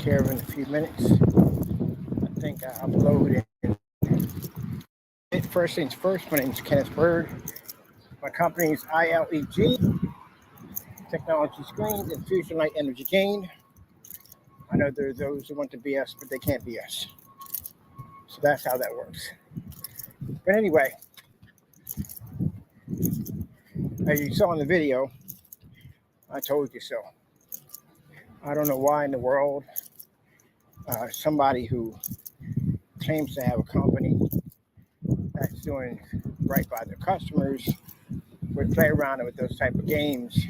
care of in a few minutes. I think I uploaded it. First things first, my name is Kenneth Byrd. My company is ILEG, Technology Screens and Fusion Light Energy Gain. I know there are those who want to be us, but they can't be us. So that's how that works. But anyway, as you saw in the video, I told you so. I don't know why in the world somebody who claims to have a company that's doing right by their customers would play around with those type of games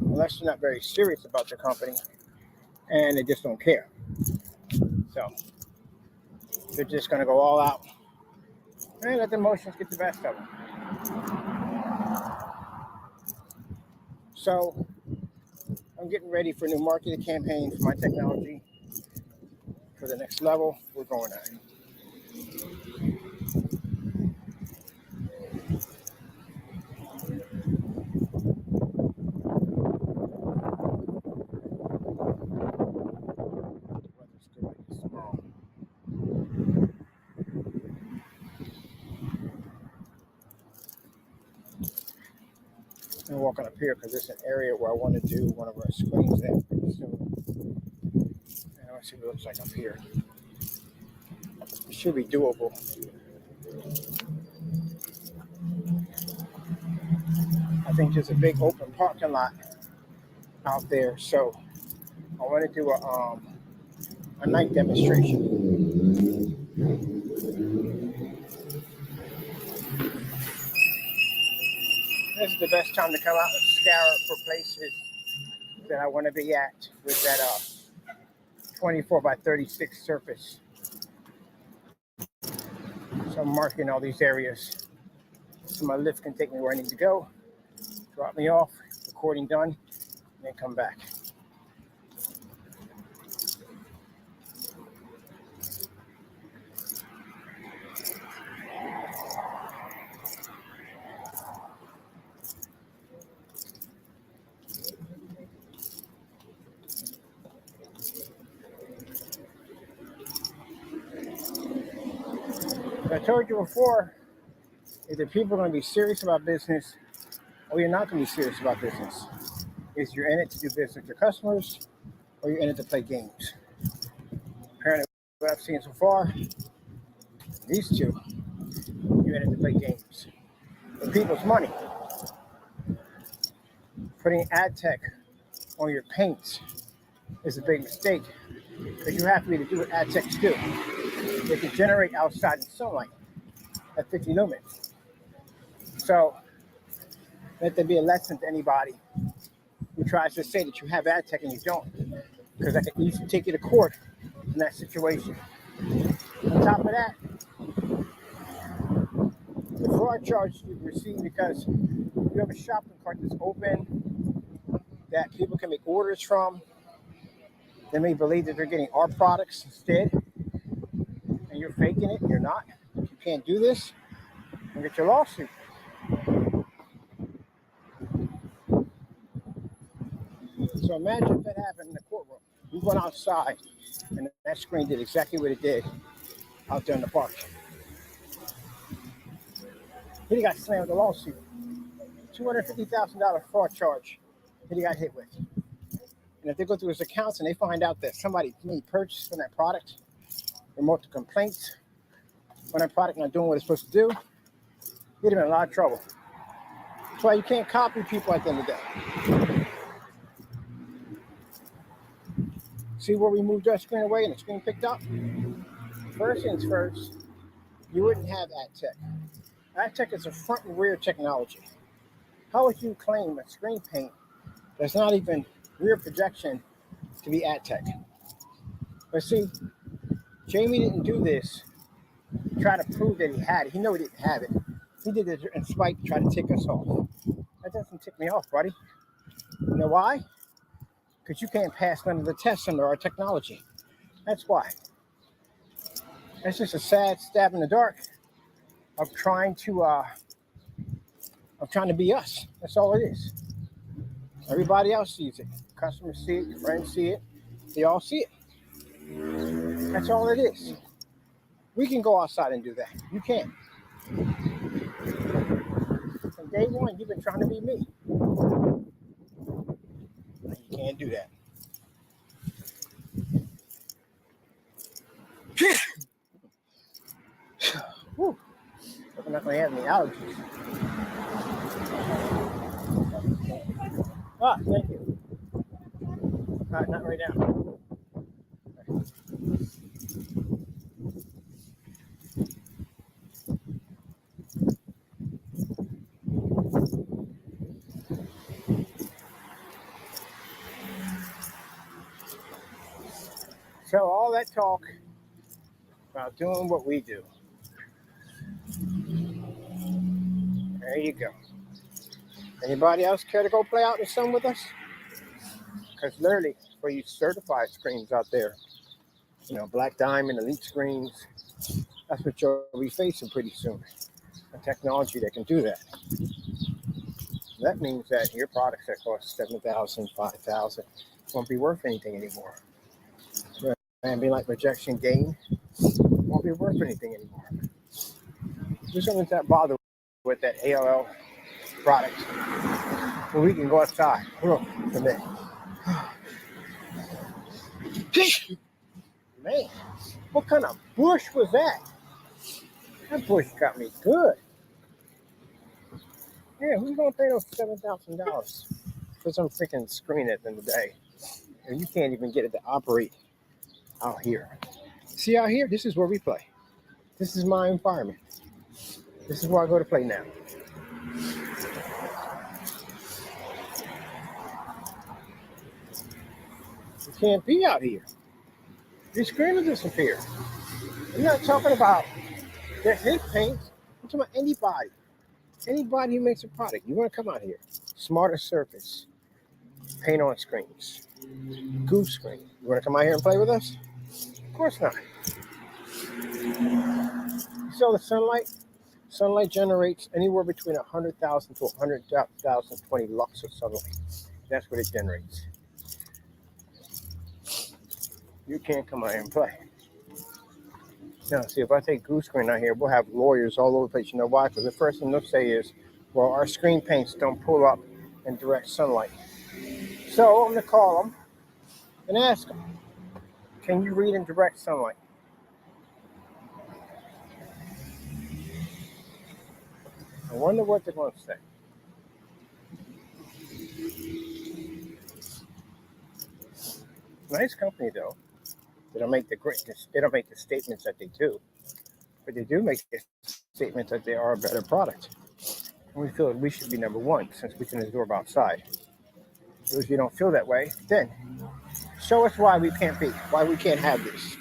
unless they're not very serious about their company and they just don't care. So they're just going to go all out and let the emotions get the best of them. So I'm getting ready for a new marketing campaign for my technology for the next level we're going on. I'm walking up here because it's an area where I want to do one of our screens there pretty soon. And let's see what it looks like up here. It should be doable. I think there's a big open parking lot out there, so I want to do a night demonstration. This is the best time to come out and scour for places that I want to be at with that 24 by 36 surface. So I'm marking all these areas so my lift can take me where I need to go, drop me off, recording done, and then come back. I told you before, either people are going to be serious about business or you're not going to be serious about business. Is you're in it to do business with your customers or you're in it to play games. Apparently, what I've seen so far, these two, you're in it to play games. For people's money. Putting ad tech on your paints is a big mistake because you have to be able to do what ad techs do. They can generate outside in sunlight at 50 lumens. So let there be a lesson to anybody who tries to say that you have ad tech and you don't, because I can easily take you to court in that situation. On top of that, the fraud charge you receive because you have a shopping cart that's open that people can make orders from. They may believe that they're getting our products instead, and you're faking it, and you're not. You can't do this, and get your lawsuit. So imagine if that happened in the courtroom. We went outside, and that screen did exactly what it did out there in the park. He got slammed with a lawsuit. $250,000 fraud charge that he got hit with. And if they go through his accounts and they find out that somebody made purchase from that product, remote the complaints, when that product not doing what it's supposed to do, he'd have been in a lot of trouble. That's why you can't copy people at the end of the day. See where we moved our screen away and the screen picked up? First things first, you wouldn't have ad tech. Ad tech is a front and rear technology. How would you claim a screen paint that's not even rear projection to be ad tech? But see, Jamie didn't do this to try to prove that he had it. He knew he didn't have it. He did it in spite to try to tick us off. That doesn't tick me off, buddy. You know why? Because you can't pass none of the tests under our technology. That's why. That's just a sad stab in the dark of trying to be us. That's all it is. Everybody else sees it. Customers see it, friends see it, they all see it. That's all it is. We can go outside and do that. You can't. From day one, you've been trying to be me. You can't do that. Whew. I'm not going to have any allergies. Ah, thank you. Not right now. So all that talk about doing what we do. There you go. Anybody else care to go play out in the sun with us? Because literally, for you certified screens out there, Black Diamond, Elite screens, that's what you'll be facing pretty soon. A technology that can do that. That means that your products that cost $7,000, $5,000 won't be worth anything anymore. And be like rejection gain won't be worth anything anymore. There's something that bother with that ALL product. Well, we can go outside. Hold on a minute. Man, what kind of bush was that? That bush got me good. Yeah, who's gonna pay those $7,000 for some freaking screen at the end of the day? And you can't even get it to operate out here. See, out here, this is where we play. This is my environment. This is where I go to play now. You can't be out here. Your screen will disappear. I'm not talking about his paint. I'm talking about anybody. Anybody who makes a product. You want to come out here. Smarter surface. Paint on screens. Goose screen. You want to come out here and play with us? Of course not. You saw the sunlight? Sunlight generates anywhere between 100,000 to 100,020 lux of sunlight. That's what it generates. You can't come out here and play. Now, see, if I take goose screen out here, we'll have lawyers all over the place. You know why? Because the first thing they'll say is, well, our screen paints don't pull up in direct sunlight. So I'm going to call them and ask them, can you read in direct sunlight? I wonder what they're going to say. Nice company, though. They don't make the statements that they do, but they do make the statement that they are a better product. And we feel that we should be number one since we can absorb outside. So if you don't feel that way, then show us why we can't be, why we can't have this.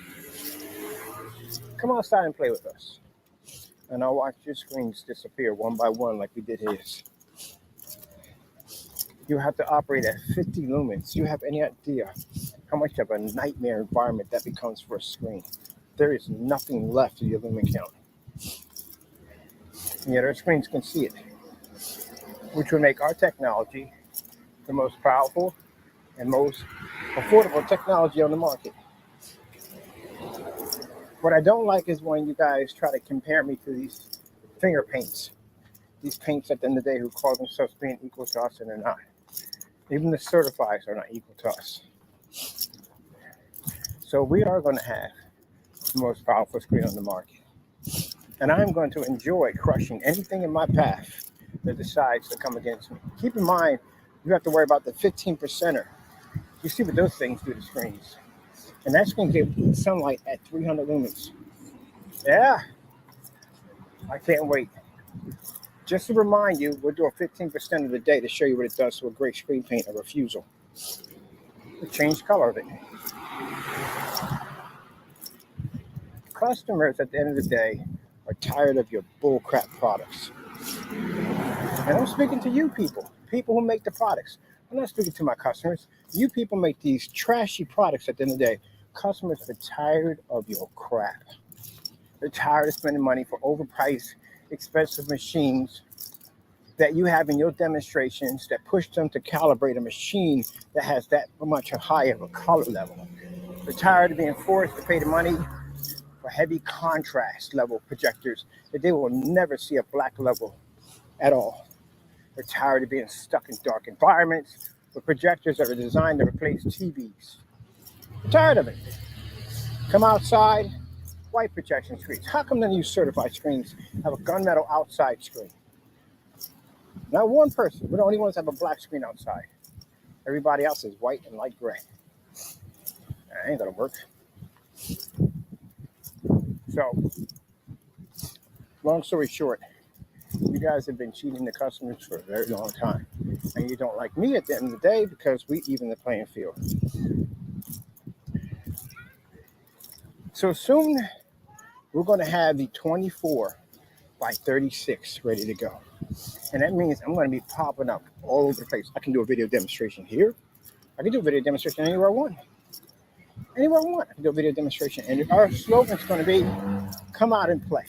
Come outside and play with us. And I'll watch your screens disappear one by one like we did his. You have to operate at 50 lumens. Do you have any idea how much of a nightmare environment that becomes for a screen? There is nothing left of your lumen count. And yet our screens can see it, which would make our technology the most powerful and most affordable technology on the market. What I don't like is when you guys try to compare me to these finger paints. These paints at the end of the day who call themselves being equal to us and they're not. Even the certifieds are not equal to us. So we are going to have the most powerful screen on the market. And I'm going to enjoy crushing anything in my path that decides to come against me. Keep in mind, you have to worry about the 15%er. You see what those things do to screens. And that's going to give sunlight at 300 lumens. Yeah, I can't wait. Just to remind you, we'll do a 15% of the day to show you what it does to a gray screen paint, a refusal. The change color of it. Customers at the end of the day are tired of your bullcrap products. And I'm speaking to you people who make the products. I'm not speaking to my customers. You people make these trashy products at the end of the day. Customers are tired of your crap. They're tired of spending money for overpriced, expensive machines that you have in your demonstrations that push them to calibrate a machine that has that much high of a color level. They're tired of being forced to pay the money for heavy contrast level projectors that they will never see a black level at all. They're tired of being stuck in dark environments with projectors that are designed to replace TVs. They're tired of it. Come outside, white projection screens. How come none of you certified screens have a gunmetal outside screen? Not one person. We're the only ones that have a black screen outside. Everybody else is white and light gray. That ain't gonna work. So, long story short, you guys have been cheating the customers for a very long time. And you don't like me at the end of the day because we even the playing field. So soon, we're going to have the 24 by 36 ready to go. And that means I'm going to be popping up all over the place. I can do a video demonstration here. I can do a video demonstration anywhere I want. Anywhere I want, I can do a video demonstration. And our slogan is going to be, come out and play.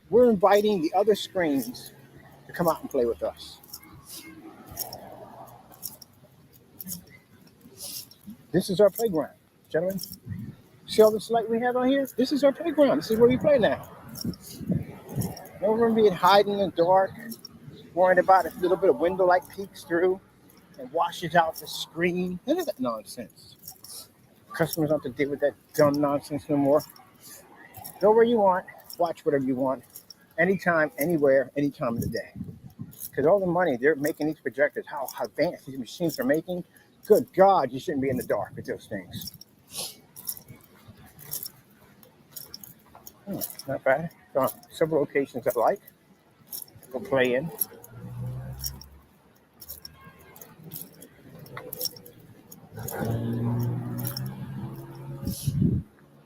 We're inviting the other screens to come out and play with us. This is our playground, gentlemen. See all this light we have on here? This is our playground. This is where we play now. No room being hiding in the dark, worrying about if a little bit of window light peeks through and washes out the screen. None of that nonsense. Customers don't have to deal with that dumb nonsense no more. Go where you want, watch whatever you want, anytime, anywhere, any time of the day. Because all the money they're making these projectors, how advanced these machines are making, good God, you shouldn't be in the dark with those things. Not bad. Several locations I like. Go play in.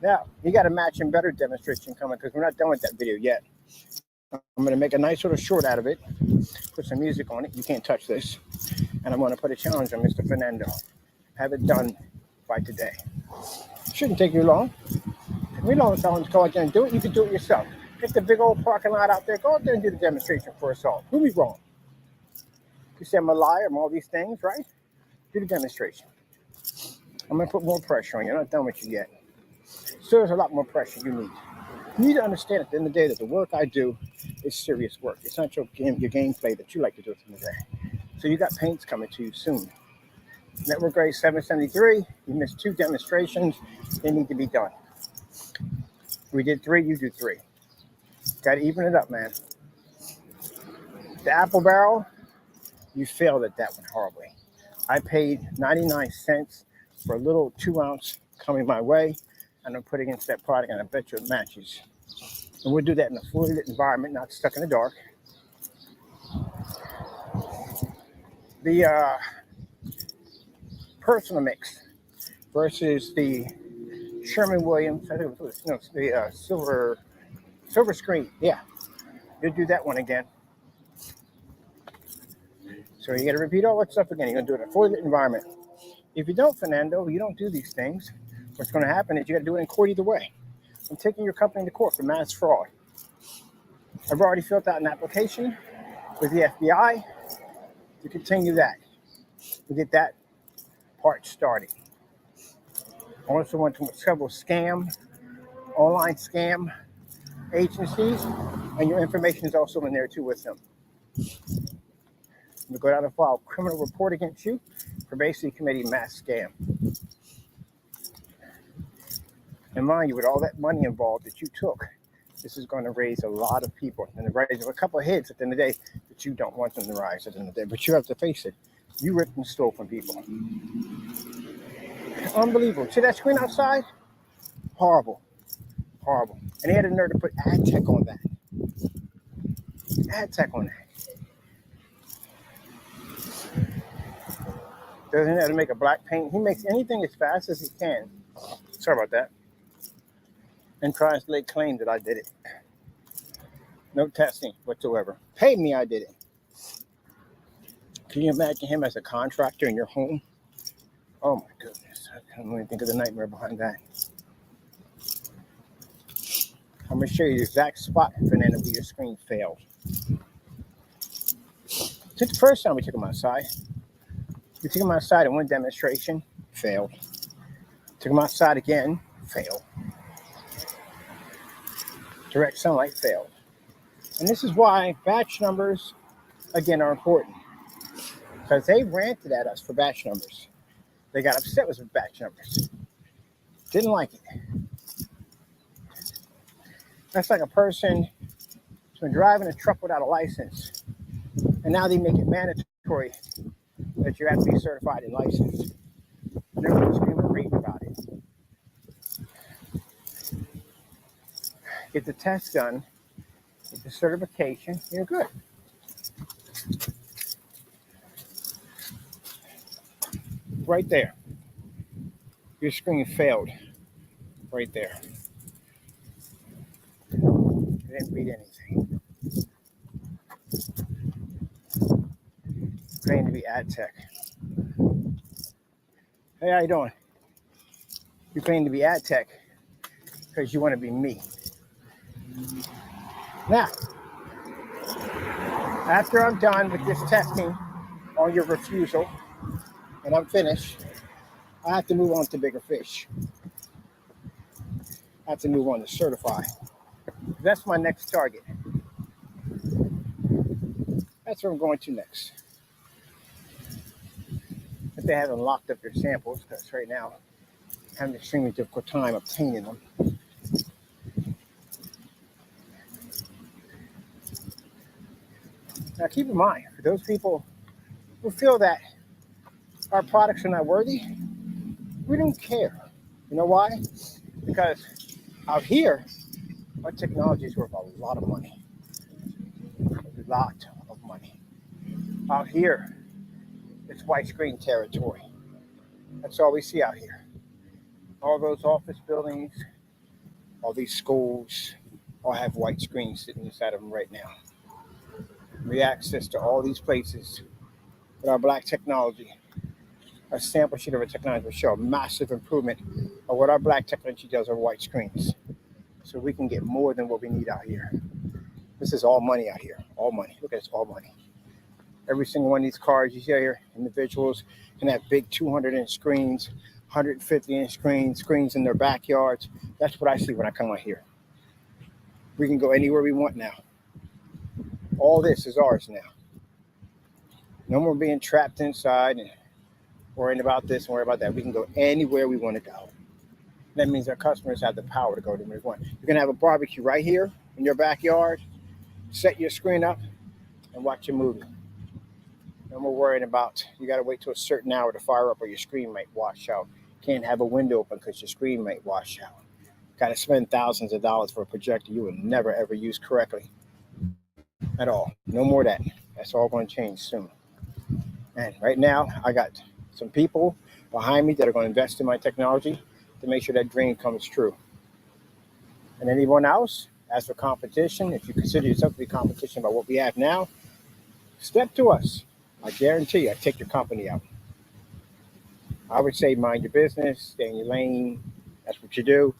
Now, you got a matching better demonstration coming because we're not done with that video yet. I'm going to make a nice little short out of it, put some music on it. You can't touch this. And I'm going to put a challenge on Mr. Fernando. Have it done by today. Shouldn't take you long. We don't tell him to go out there and do it. You can do it yourself. Get the big old parking lot out there. Go out there and do the demonstration for us all. Who be wrong? You say I'm a liar, I'm all these things, right? Do the demonstration. I'm going to put more pressure on you. I'm not done with you yet. So there's a lot more pressure you need. You need to understand at the end of the day that the work I do is serious work. It's not your gameplay that you like to do at the end of the day. So you got paints coming to you soon. Network grade 773. You missed 2 demonstrations. They need to be done. We did 3, you do 3. Got to even it up, man. The apple barrel, you failed at that one horribly. I paid 99 cents for a little 2-ounce coming my way, and I'm putting into that product, and I bet you it matches. And we'll do that in a fully lit environment, not stuck in the dark. The personal mix versus the Sherman-Williams, I think it was, no, the silver screen. Yeah, you'll do that one again. So you got to repeat all that stuff again. You're going to do it in a fully lit environment. If you don't, Fernando, you don't do these things, what's going to happen is you got to do it in court either way. I'm taking your company to court for mass fraud. I've already filled out an application with the FBI to continue that. To get that part started. I also went to several online scam agencies, and your information is also in there too with them. We go down and file a criminal report against you for basically committing mass scam. And mind you, with all that money involved that you took, this is going to raise a lot of people and raise a couple of heads at the end of the day that you don't want them to rise at the end of the day. But you have to face it. You ripped and stole from people. Unbelievable. See that screen outside? Horrible. Horrible. And they had a nerve to put ad tech on that. Ad tech on that. Doesn't have to make a black paint. He makes anything as fast as he can. Sorry about that. And tries to lay claim that I did it. No testing whatsoever. Paid me, I did it. Can you imagine him as a contractor in your home? Oh my goodness. I can't even think of the nightmare behind that. I'm going to show you the exact spot, Fernando, where your screen failed. Since the first time we took him outside, in one demonstration, failed. Took them outside again, failed. Direct sunlight failed. And this is why batch numbers, again, are important. Because they ranted at us for batch numbers. They got upset with batch numbers. Didn't like it. That's like a person who's been driving a truck without a license. And now they make it mandatory that you have to be certified and licensed. And everyone's screaming and raving about it. Get the test done, get the certification, you're good. Right there. Your screen failed. Right there. It didn't read anything. Claim to be ad tech. Hey, how you doing? You claim to be ad tech because you want to be me. Now, after I'm done with this testing on your refusal and I'm finished, I have to move on to bigger fish. I have to move on to certify. That's my next target. That's where I'm going to next. If they haven't locked up your samples, because right now I'm having an extremely difficult time obtaining them. Now keep in mind, for those people who feel that our products are not worthy, we don't care. You know why? Because out here, our technology is worth a lot of money. A lot of money. Out here, it's white screen territory. That's all we see out here. All those office buildings, all these schools, all have white screens sitting inside of them right now. We access to all these places with our black technology. Our sample sheet of our technology will show a massive improvement of what our black technology does on white screens. So we can get more than what we need out here. This is all money out here, all money. Look at this, all money. Every single one of these cars you see here, individuals can have big 200-inch screens, 150-inch screens in their backyards. That's what I see when I come out here. We can go anywhere we want now. All this is ours now. No more being trapped inside and worrying about this and worrying about that. We can go anywhere we want to go. That means our customers have the power to go to where they want. You can have a barbecue right here in your backyard, set your screen up, and watch a movie. No more worrying about you got to wait till a certain hour to fire up or your screen might wash out. Can't have a window open because your screen might wash out. Got to spend thousands of dollars for a projector you would never ever use correctly at all. No more of that. That's all going to change soon. And right now, I got some people behind me that are going to invest in my technology to make sure that dream comes true. And anyone else, as for competition, if you consider yourself to be competition about what we have now, step to us. I guarantee you, I take your company out. I would say mind your business, stay in your lane. That's what you do.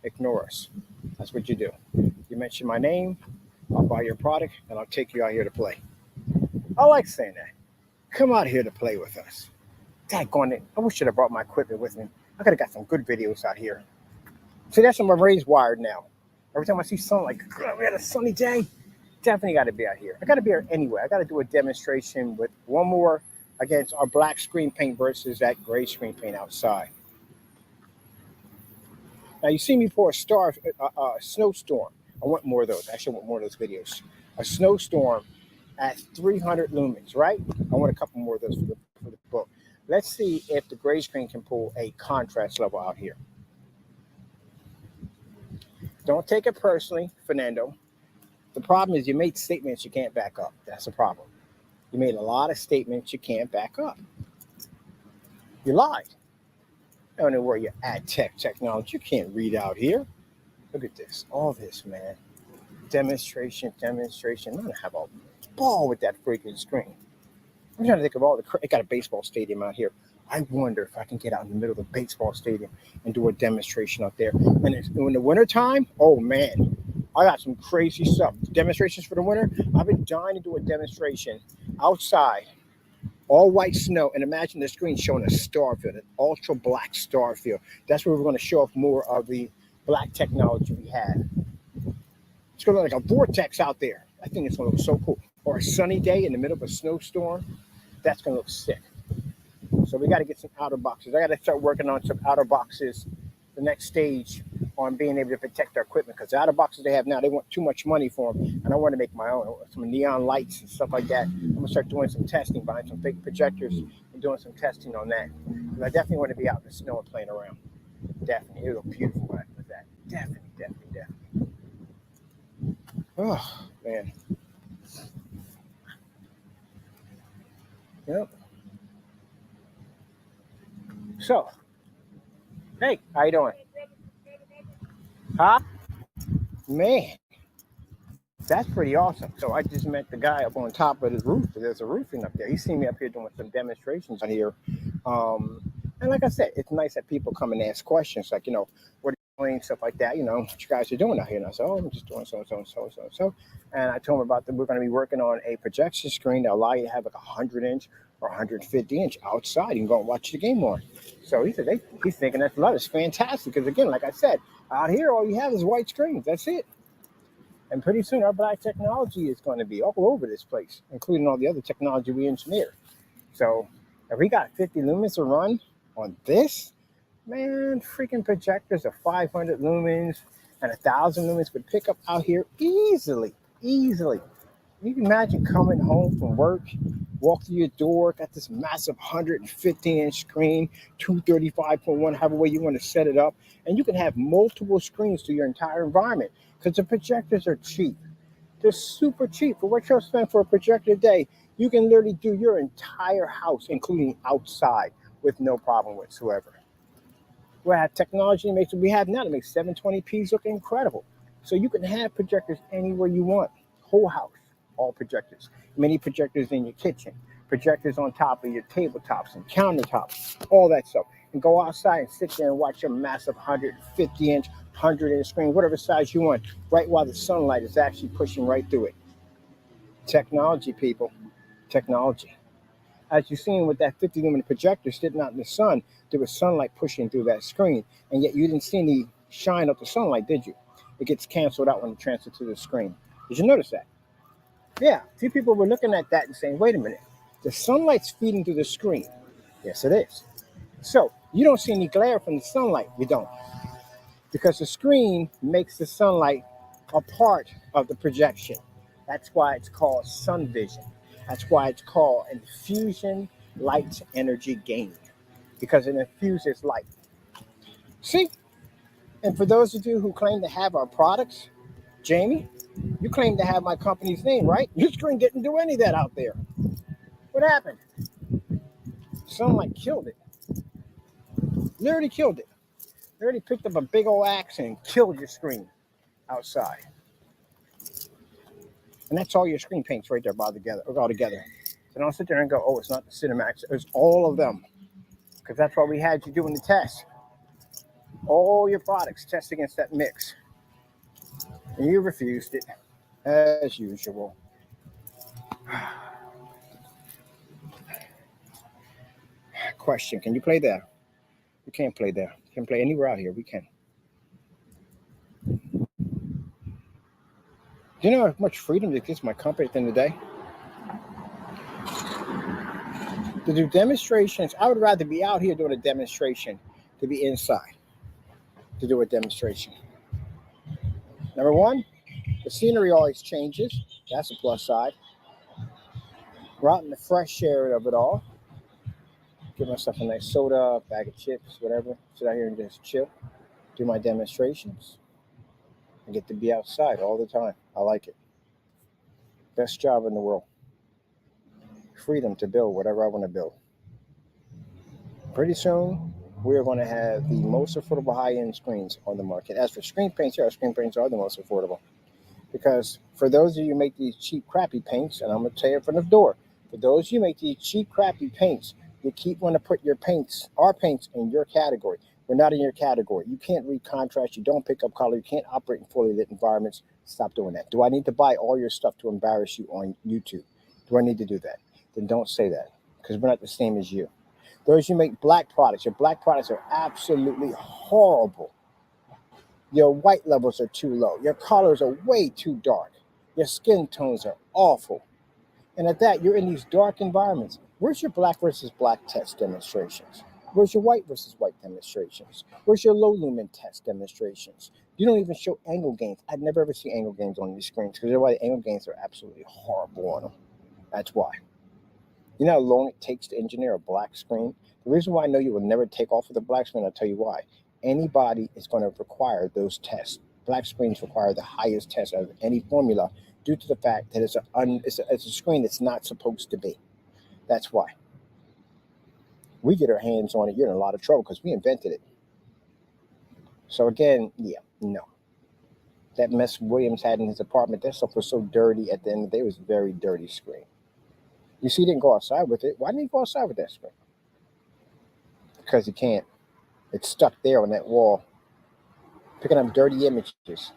Ignore us. That's what you do. You mention my name, I'll buy your product, and I'll take you out here to play. I like saying that. Come out here to play with us. Daggone it. I wish I'd have brought my equipment with me. I could have got some good videos out here. See, that's my raised wired now. Every time I see something like, we had a sunny day, definitely got to be out here. I got to be here anyway. I got to do a demonstration with one more against our black screen paint versus that gray screen paint outside. Now, you see me pour a snowstorm. I want more of those. Actually, I want more of those videos. A snowstorm at 300 lumens, right? I want a couple more of those for the book. Let's see if the gray screen can pull a contrast level out here. Don't take it personally, Fernando. The problem is you made statements you can't back up. That's the problem. You made a lot of statements you can't back up. You lied. I don't know where your ad tech technology. You can't read out here. Look at this. All this, man. Demonstration. I'm going to have a ball with that freaking screen. I'm trying to think of all the... I got a baseball stadium out here. I wonder if I can get out in the middle of the baseball stadium and do a demonstration out there. And in the wintertime, oh, man, I got some crazy stuff. Demonstrations for the winter. I've been dying to do a demonstration outside all white snow, and imagine the screen showing a star field, an ultra black star field. That's where we're going to show off more of the black technology we had. It's going to look like a vortex out there. I think it's going to look so cool. Or a sunny day in the middle of a snowstorm. That's going to look sick. So we got to get some outer boxes. I got to start working on some outer boxes. The next stage on being able to protect our equipment, because the outer boxes they have now, they want too much money for them, and I want to make my own, some neon lights and stuff like that. I'm gonna start doing some testing, buying some fake projectors and doing some testing on that. Because I definitely want to be out in the snow and playing around. Definitely, it'll look beautiful with that. Definitely. Oh man. Yep. So, hey, how you doing? Huh? Man, that's pretty awesome. So I just met the guy up on top of the roof. There's a roofing up there. He's seen me up here doing some demonstrations on here. And like I said, it's nice that people come and ask questions like, what are you doing, stuff like that, what you guys are doing out here. And I said, I'm just doing so. And I told him about that we're going to be working on a projection screen that allow you to have like 100-inch or 150-inch outside. You can go and watch the game on. So he said he's thinking that's fantastic. Because again, like I said, out here, all you have is white screens. That's it. And pretty soon, our black technology is going to be all over this place, including all the other technology we engineer. So if we got 50 lumens to run on this, man, freaking projectors of 500 lumens and 1,000 lumens could pick up out here easily. You can imagine coming home from work, walk through your door, got this massive 150-inch screen, 235.1, however way you want to set it up, and you can have multiple screens to your entire environment because the projectors are cheap. They're super cheap. For what you'll spend for a projector a day, you can literally do your entire house, including outside, with no problem whatsoever. We have technology that makes what we have now that makes 720p's look incredible. So you can have projectors anywhere you want, whole house. All projectors, many projectors in your kitchen, projectors on top of your tabletops and countertops, all that stuff. And go outside and sit there and watch your massive 150-inch, 100-inch screen, whatever size you want, right while the sunlight is actually pushing right through it. Technology, people, technology. As you've seen with that 50 lumen projector sitting out in the sun, there was sunlight pushing through that screen, and yet you didn't see any shine of the sunlight, did you? It gets canceled out when it transfers to the screen. Did you notice that? Yeah, a few people were looking at that and saying, wait a minute, the sunlight's feeding through the screen. Yes, it is. So you don't see any glare from the sunlight. You don't. Because the screen makes the sunlight a part of the projection. That's why it's called sun vision. That's why it's called infusion light energy gain. Because it infuses light. See? And for those of you who claim to have our products, Jamie, you claim to have my company's name, right? Your screen didn't do any of that out there. What happened? Sunlight killed it. Literally killed it. Literally picked up a big old axe and killed your screen outside. And that's all your screen paints right there all together. So don't sit there and go, oh, it's not the Cinemax. It's all of them. Because that's what we had you do in the test. All your products test against that mix. And you refused it, as usual. Question, can you play there? You can't play there. You can play anywhere out here. We can. Do you know how much freedom it gives my company at the end of the day? To do demonstrations, I would rather be out here doing a demonstration to be inside to do a demonstration. Number one, the scenery always changes. That's a plus side. We're out in the fresh air of it all. Give myself a nice soda, bag of chips, whatever. Sit out here and just chill. Do my demonstrations. I get to be outside all the time. I like it. Best job in the world. Freedom to build whatever I want to build. Pretty soon, we're going to have the most affordable high-end screens on the market. As for screen paints, our screen paints are the most affordable. Because for those of you who make these cheap, crappy paints, and I'm going to tell you in front of the door, for those of you who make these cheap, crappy paints, you keep wanting to put your paints, our paints, in your category. We're not in your category. You can't read contrast. You don't pick up color. You can't operate in fully lit environments. Stop doing that. Do I need to buy all your stuff to embarrass you on YouTube? Do I need to do that? Then don't say that. because we're not the same as you. Those who make black products, your black products are absolutely horrible. Your white levels are too low. Your colors are way too dark. Your skin tones are awful. And at that, you're in these dark environments. Where's your black versus black test demonstrations? Where's your white versus white demonstrations? Where's your low lumen test demonstrations? You don't even show angle gains. I'd never ever see angle gains on these screens because the angle gains are absolutely horrible on them. That's why. You know how long it takes to engineer a black screen? The reason why I know you will never take off with a black screen, I'll tell you why. Anybody is going to require those tests. Black screens require the highest test out of any formula due to the fact that it's a screen that's not supposed to be. That's why. We get our hands on it, you're in a lot of trouble because we invented it. So again, yeah, no. That mess Williams had in his apartment, that stuff was so dirty at the end of the day. It was a very dirty screen. You see, he didn't go outside with it. Why didn't he go outside with that screen? Because he can't. It's stuck there on that wall, picking up dirty images.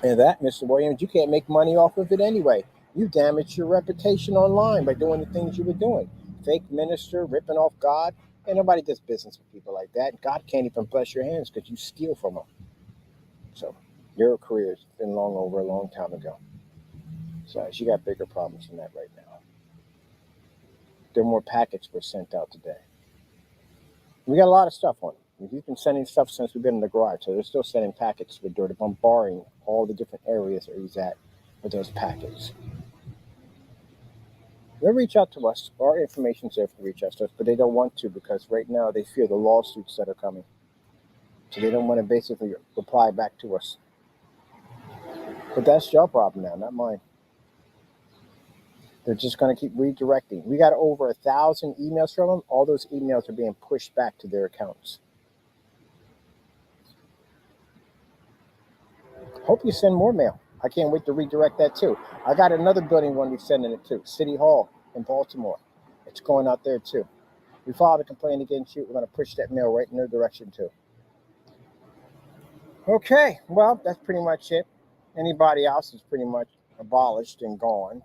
And that, Mr. Williams, you can't make money off of it anyway. You damaged your reputation online by doing the things you were doing. Fake minister, ripping off God. And nobody does business with people like that. God can't even bless your hands because you steal from them. So your career's been long over a long time ago. So you got bigger problems than that right now. There are more packets were sent out today. We got a lot of stuff on it. We've been sending stuff since we've been in the garage, so they're still sending packets with Dirty, bombarding all the different areas that he's at with those packets. They'll reach out to us. Our information's there to reach out to us, but they don't want to because right now they fear the lawsuits that are coming. So they don't want to basically reply back to us. But that's your problem now, not mine. They're just going to keep redirecting. We got over 1,000 emails from them. All those emails are being pushed back to their accounts. Hope you send more mail. I can't wait to redirect that too. I got another building one we're sending it to, City Hall in Baltimore. It's going out there too. We filed a complaint against you. We're going to push that mail right in their direction too. Okay, well, that's pretty much it. Anybody else is pretty much abolished and gone.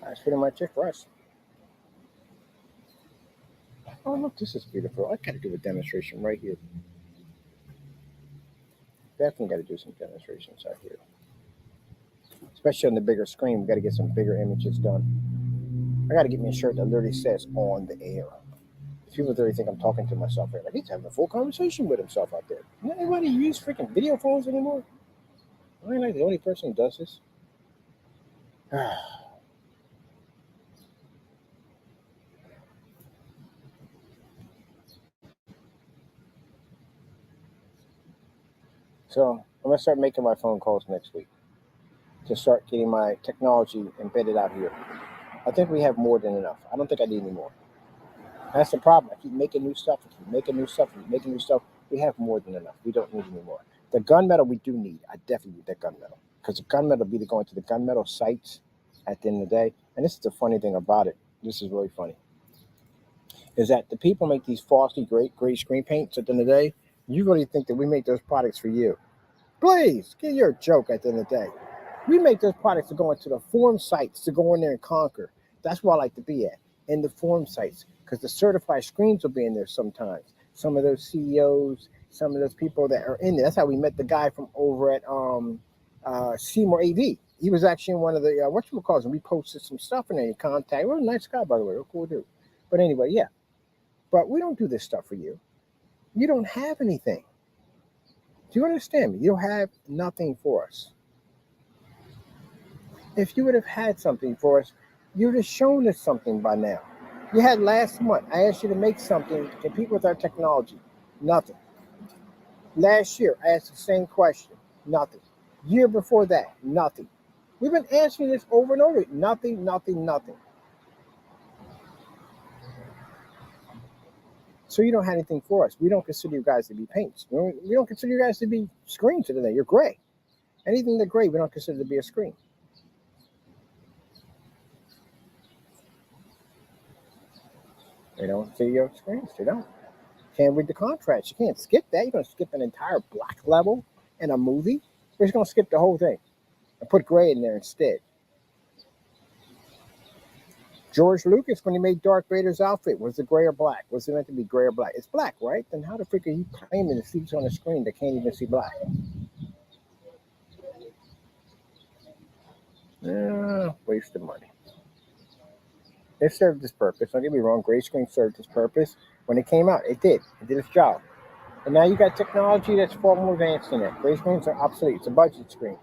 That's pretty much it for us. Oh, look, this is beautiful. I got to do a demonstration right here. Definitely got to do some demonstrations out here. Especially on the bigger screen, we got to get some bigger images done. I got to get me a shirt that literally says on the air. People literally think I'm talking to myself here. Like he's having a full conversation with himself out there. Anybody use freaking video phones anymore? Am I like the only person who does this? So I'm going to start making my phone calls next week to start getting my technology embedded out here. I think we have more than enough. I don't think I need any more. That's the problem. I keep making new stuff. We have more than enough. We don't need any more. The gunmetal we do need. I definitely need that gunmetal. Because the gunmetal will be going to the gunmetal sites at the end of the day. And this is the funny thing about it. This is really funny. Is that the people make these falsely great screen paints at the end of the day. You really think that we make those products for you. Please, get your joke at the end of the day. We make those products to go into the forum sites to go in there and conquer. That's where I like to be at, in the forum sites, because the certified screens will be in there sometimes. Some of those CEOs, some of those people that are in there. That's how we met the guy from over at Seymour AV. He was actually in one of the, whatchamacallit, and we posted some stuff in there. He contacted, well, nice guy, by the way, real cool dude. But anyway, yeah. But we don't do this stuff for you. You don't have anything. Do you understand me? You don't have nothing for us. If you would have had something for us, you would have shown us something by now. You had last month. I asked you to make something to compete with our technology. Nothing. Last year, I asked the same question. Nothing. Year before that, nothing. We've been answering this over and over. Nothing. So you don't have anything for us. We don't consider you guys to be paints. We don't consider you guys to be screens today. You're gray. Anything that's gray, we don't consider to be a screen. They don't see your screens. They don't. Can't read the contracts. You can't skip that. You're going to skip an entire black level in a movie. We're just going to skip the whole thing. and put gray in there instead. George Lucas, when he made Darth Vader's outfit, was it gray or black? Was it meant to be gray or black? It's black, right? Then how the frick are you claiming the seats on the screen that can't even see black? Waste of money. It served its purpose. Don't get me wrong, gray screen served its purpose. When it came out, it did. It did its job. And now you got technology that's far more advanced than that. Gray screens are obsolete. It's a budget screen.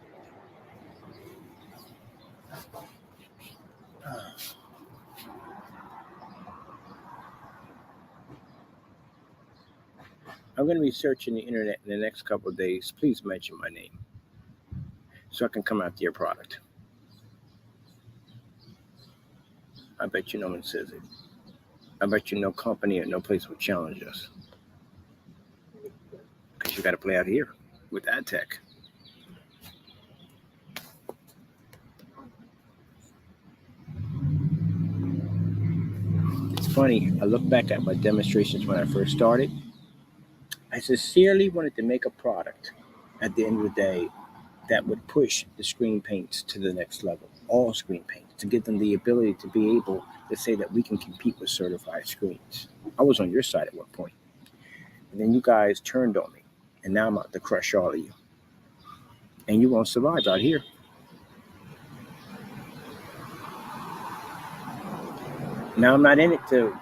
I'm going to be searching the internet in the next couple of days. Please mention my name so I can come after your product. I bet you no one says it. I bet you no company or no place will challenge us. Because you got to play out here with ad tech. It's funny, I look back at my demonstrations when I first started. I sincerely wanted to make a product at the end of the day that would push the screen paints to the next level, all screen paints, to give them the ability to be able to say that we can compete with certified screens. I was on your side at one point. And then you guys turned on me, and now I'm out to crush all of you. And you won't survive out here. Now I'm not in it to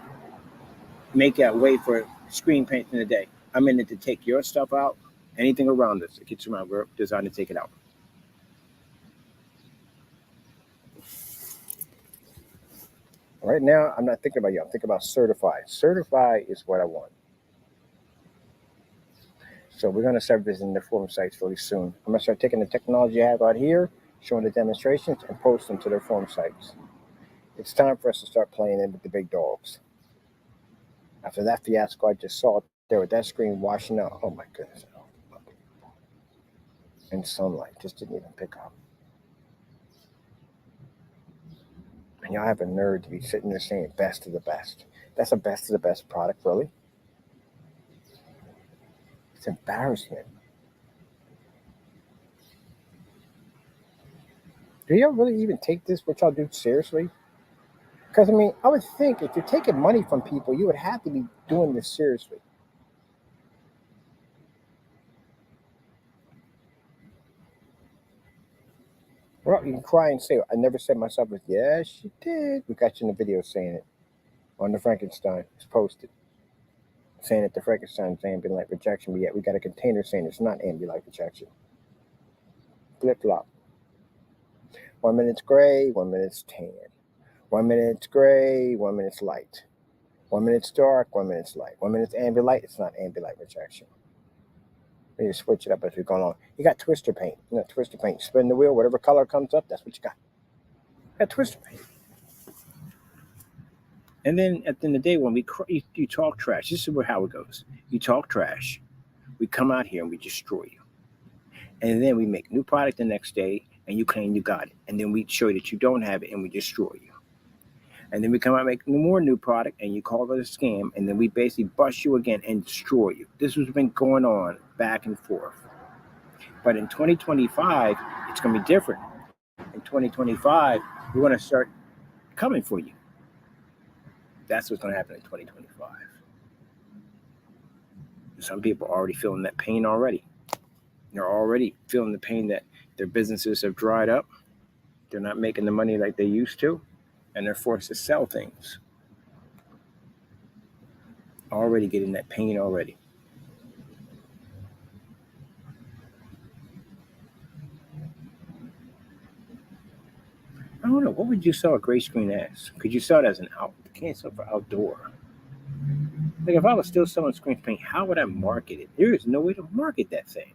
make that way for screen paint in the day. I'm in it to take your stuff out, anything around us that gets around, we're designed to take it out. Right now, I'm not thinking about you. I'm thinking about certified. Certified is what I want. So we're going to start visiting the forum sites really soon. I'm going to start taking the technology I have out here, showing the demonstrations, and post them to their forum sites. It's time for us to start playing in with the big dogs. After that fiasco I just saw there with that screen washing out, oh my goodness. And sunlight just didn't even pick up. And y'all have a nerd to be sitting there saying best of the best. That's a best of the best product, really? It's embarrassment. Do y'all really even take this, what y'all do, seriously? Because, I mean, I would think if you're taking money from people, you would have to be doing this seriously. Well, you can cry and say, I never said myself, but yes, you did. We got you in the video saying it on the Frankenstein. It's posted. Saying that the Frankenstein is ambient light projection, but yet we got a container saying it's not ambient light projection. Flip flop. 1 minute's gray, 1 minute's tan. 1 minute's gray, 1 minute's light. 1 minute's dark, 1 minute's light. 1 minute's ambient light, it's not ambient light projection. We just switch it up as we go along. You got twister paint. You know, twister paint. Spin the wheel, whatever color comes up, that's what you got. You got twister paint. And then at the end of the day, when you talk trash, this is how it goes. You talk trash, we come out here and we destroy you. And then we make new product the next day and you claim you got it. And then we show you that you don't have it and we destroy you. And then we come out and make more new product and you call it a scam. And then we basically bust you again and destroy you. This has been going on back and forth. But in 2025, it's going to be different. In 2025, we're going to start coming for you. That's what's going to happen in 2025. Some people are already feeling that pain already. They're already feeling the pain that their businesses have dried up. They're not making the money like they used to, and they're forced to sell things. Already getting that pain already. I don't know. What would you sell a gray screen as? Could you sell it as an out? You can't sell it for outdoor. Like if I was still selling screen paint, how would I market it? There is no way to market that thing.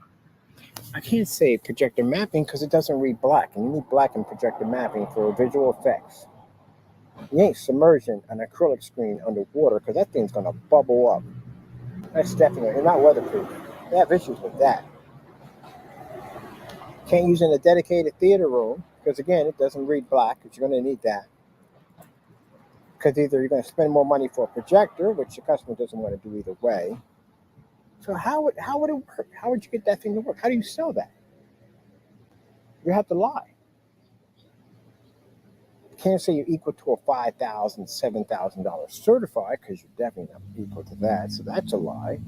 I can't say projector mapping because it doesn't read black, and you need black in projector mapping for visual effects. You ain't submerging an acrylic screen underwater because that thing's gonna bubble up. That's definitely, it's not weatherproof. They have issues with that. Can't use it in a dedicated theater room because again, it doesn't read black because you're gonna need that. Because either you're gonna spend more money for a projector, which the customer doesn't want to do either way. So how would it work? How would you get that thing to work? How do you sell that? You have to lie. can't say you're equal to a $5,000, $7,000 certified, because you're definitely not equal to that. So that's a lie.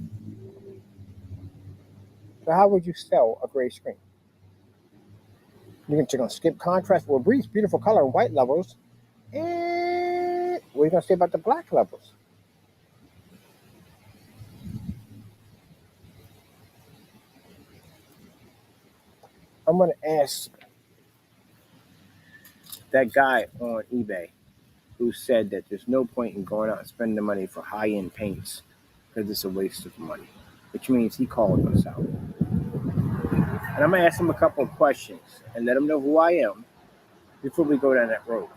So how would you sell a gray screen? You're going to skip contrast with breeze, beautiful color, and white levels. And what are you going to say about the black levels? I'm going to ask that guy on eBay who said that there's no point in going out and spending the money for high-end paints because it's a waste of money, which means he called us out. And I'm going to ask him a couple of questions and let him know who I am before we go down that road.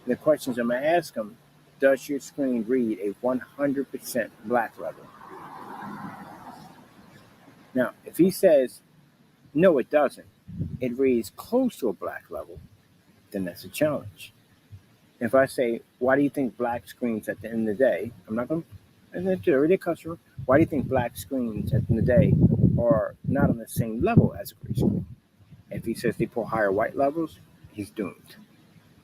And the questions I'm going to ask him: does your screen read a 100% black level? Now, if he says, no, it doesn't, it reads close to a black level, then that's a challenge. If I say, why do you think black screens at the end of the day, I'm not going to, everyday customer, why do you think black screens at the end of the day are not on the same level as a gray screen? If he says they pull higher white levels, he's doomed.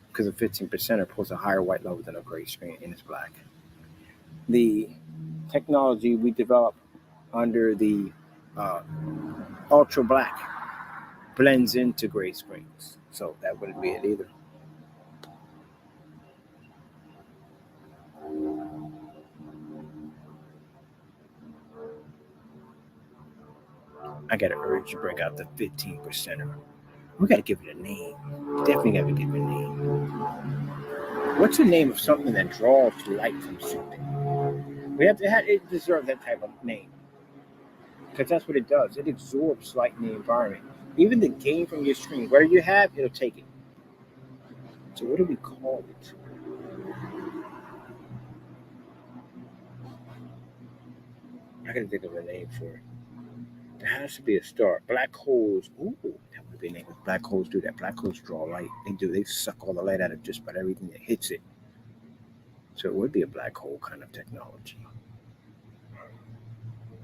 Because a 15% pulls a higher white level than a gray screen and it's black. The technology we developed under the ultra black blends into gray screens. So that wouldn't be it either. I got to urge you to bring out the 15%er. We got to give it a name. Definitely got to give it a name. What's the name of something that draws light from something? We have to have it deserve that type of name. Because that's what it does. It absorbs light in the environment. Even the gain from your screen, whatever you have, it'll take it. So what do we call it? I gotta think of a name for it. There has to be a star. Black holes. Ooh, that would be a name. Black holes do that. Black holes draw light. They do. They suck all the light out of just about everything that hits it. So it would be a black hole kind of technology.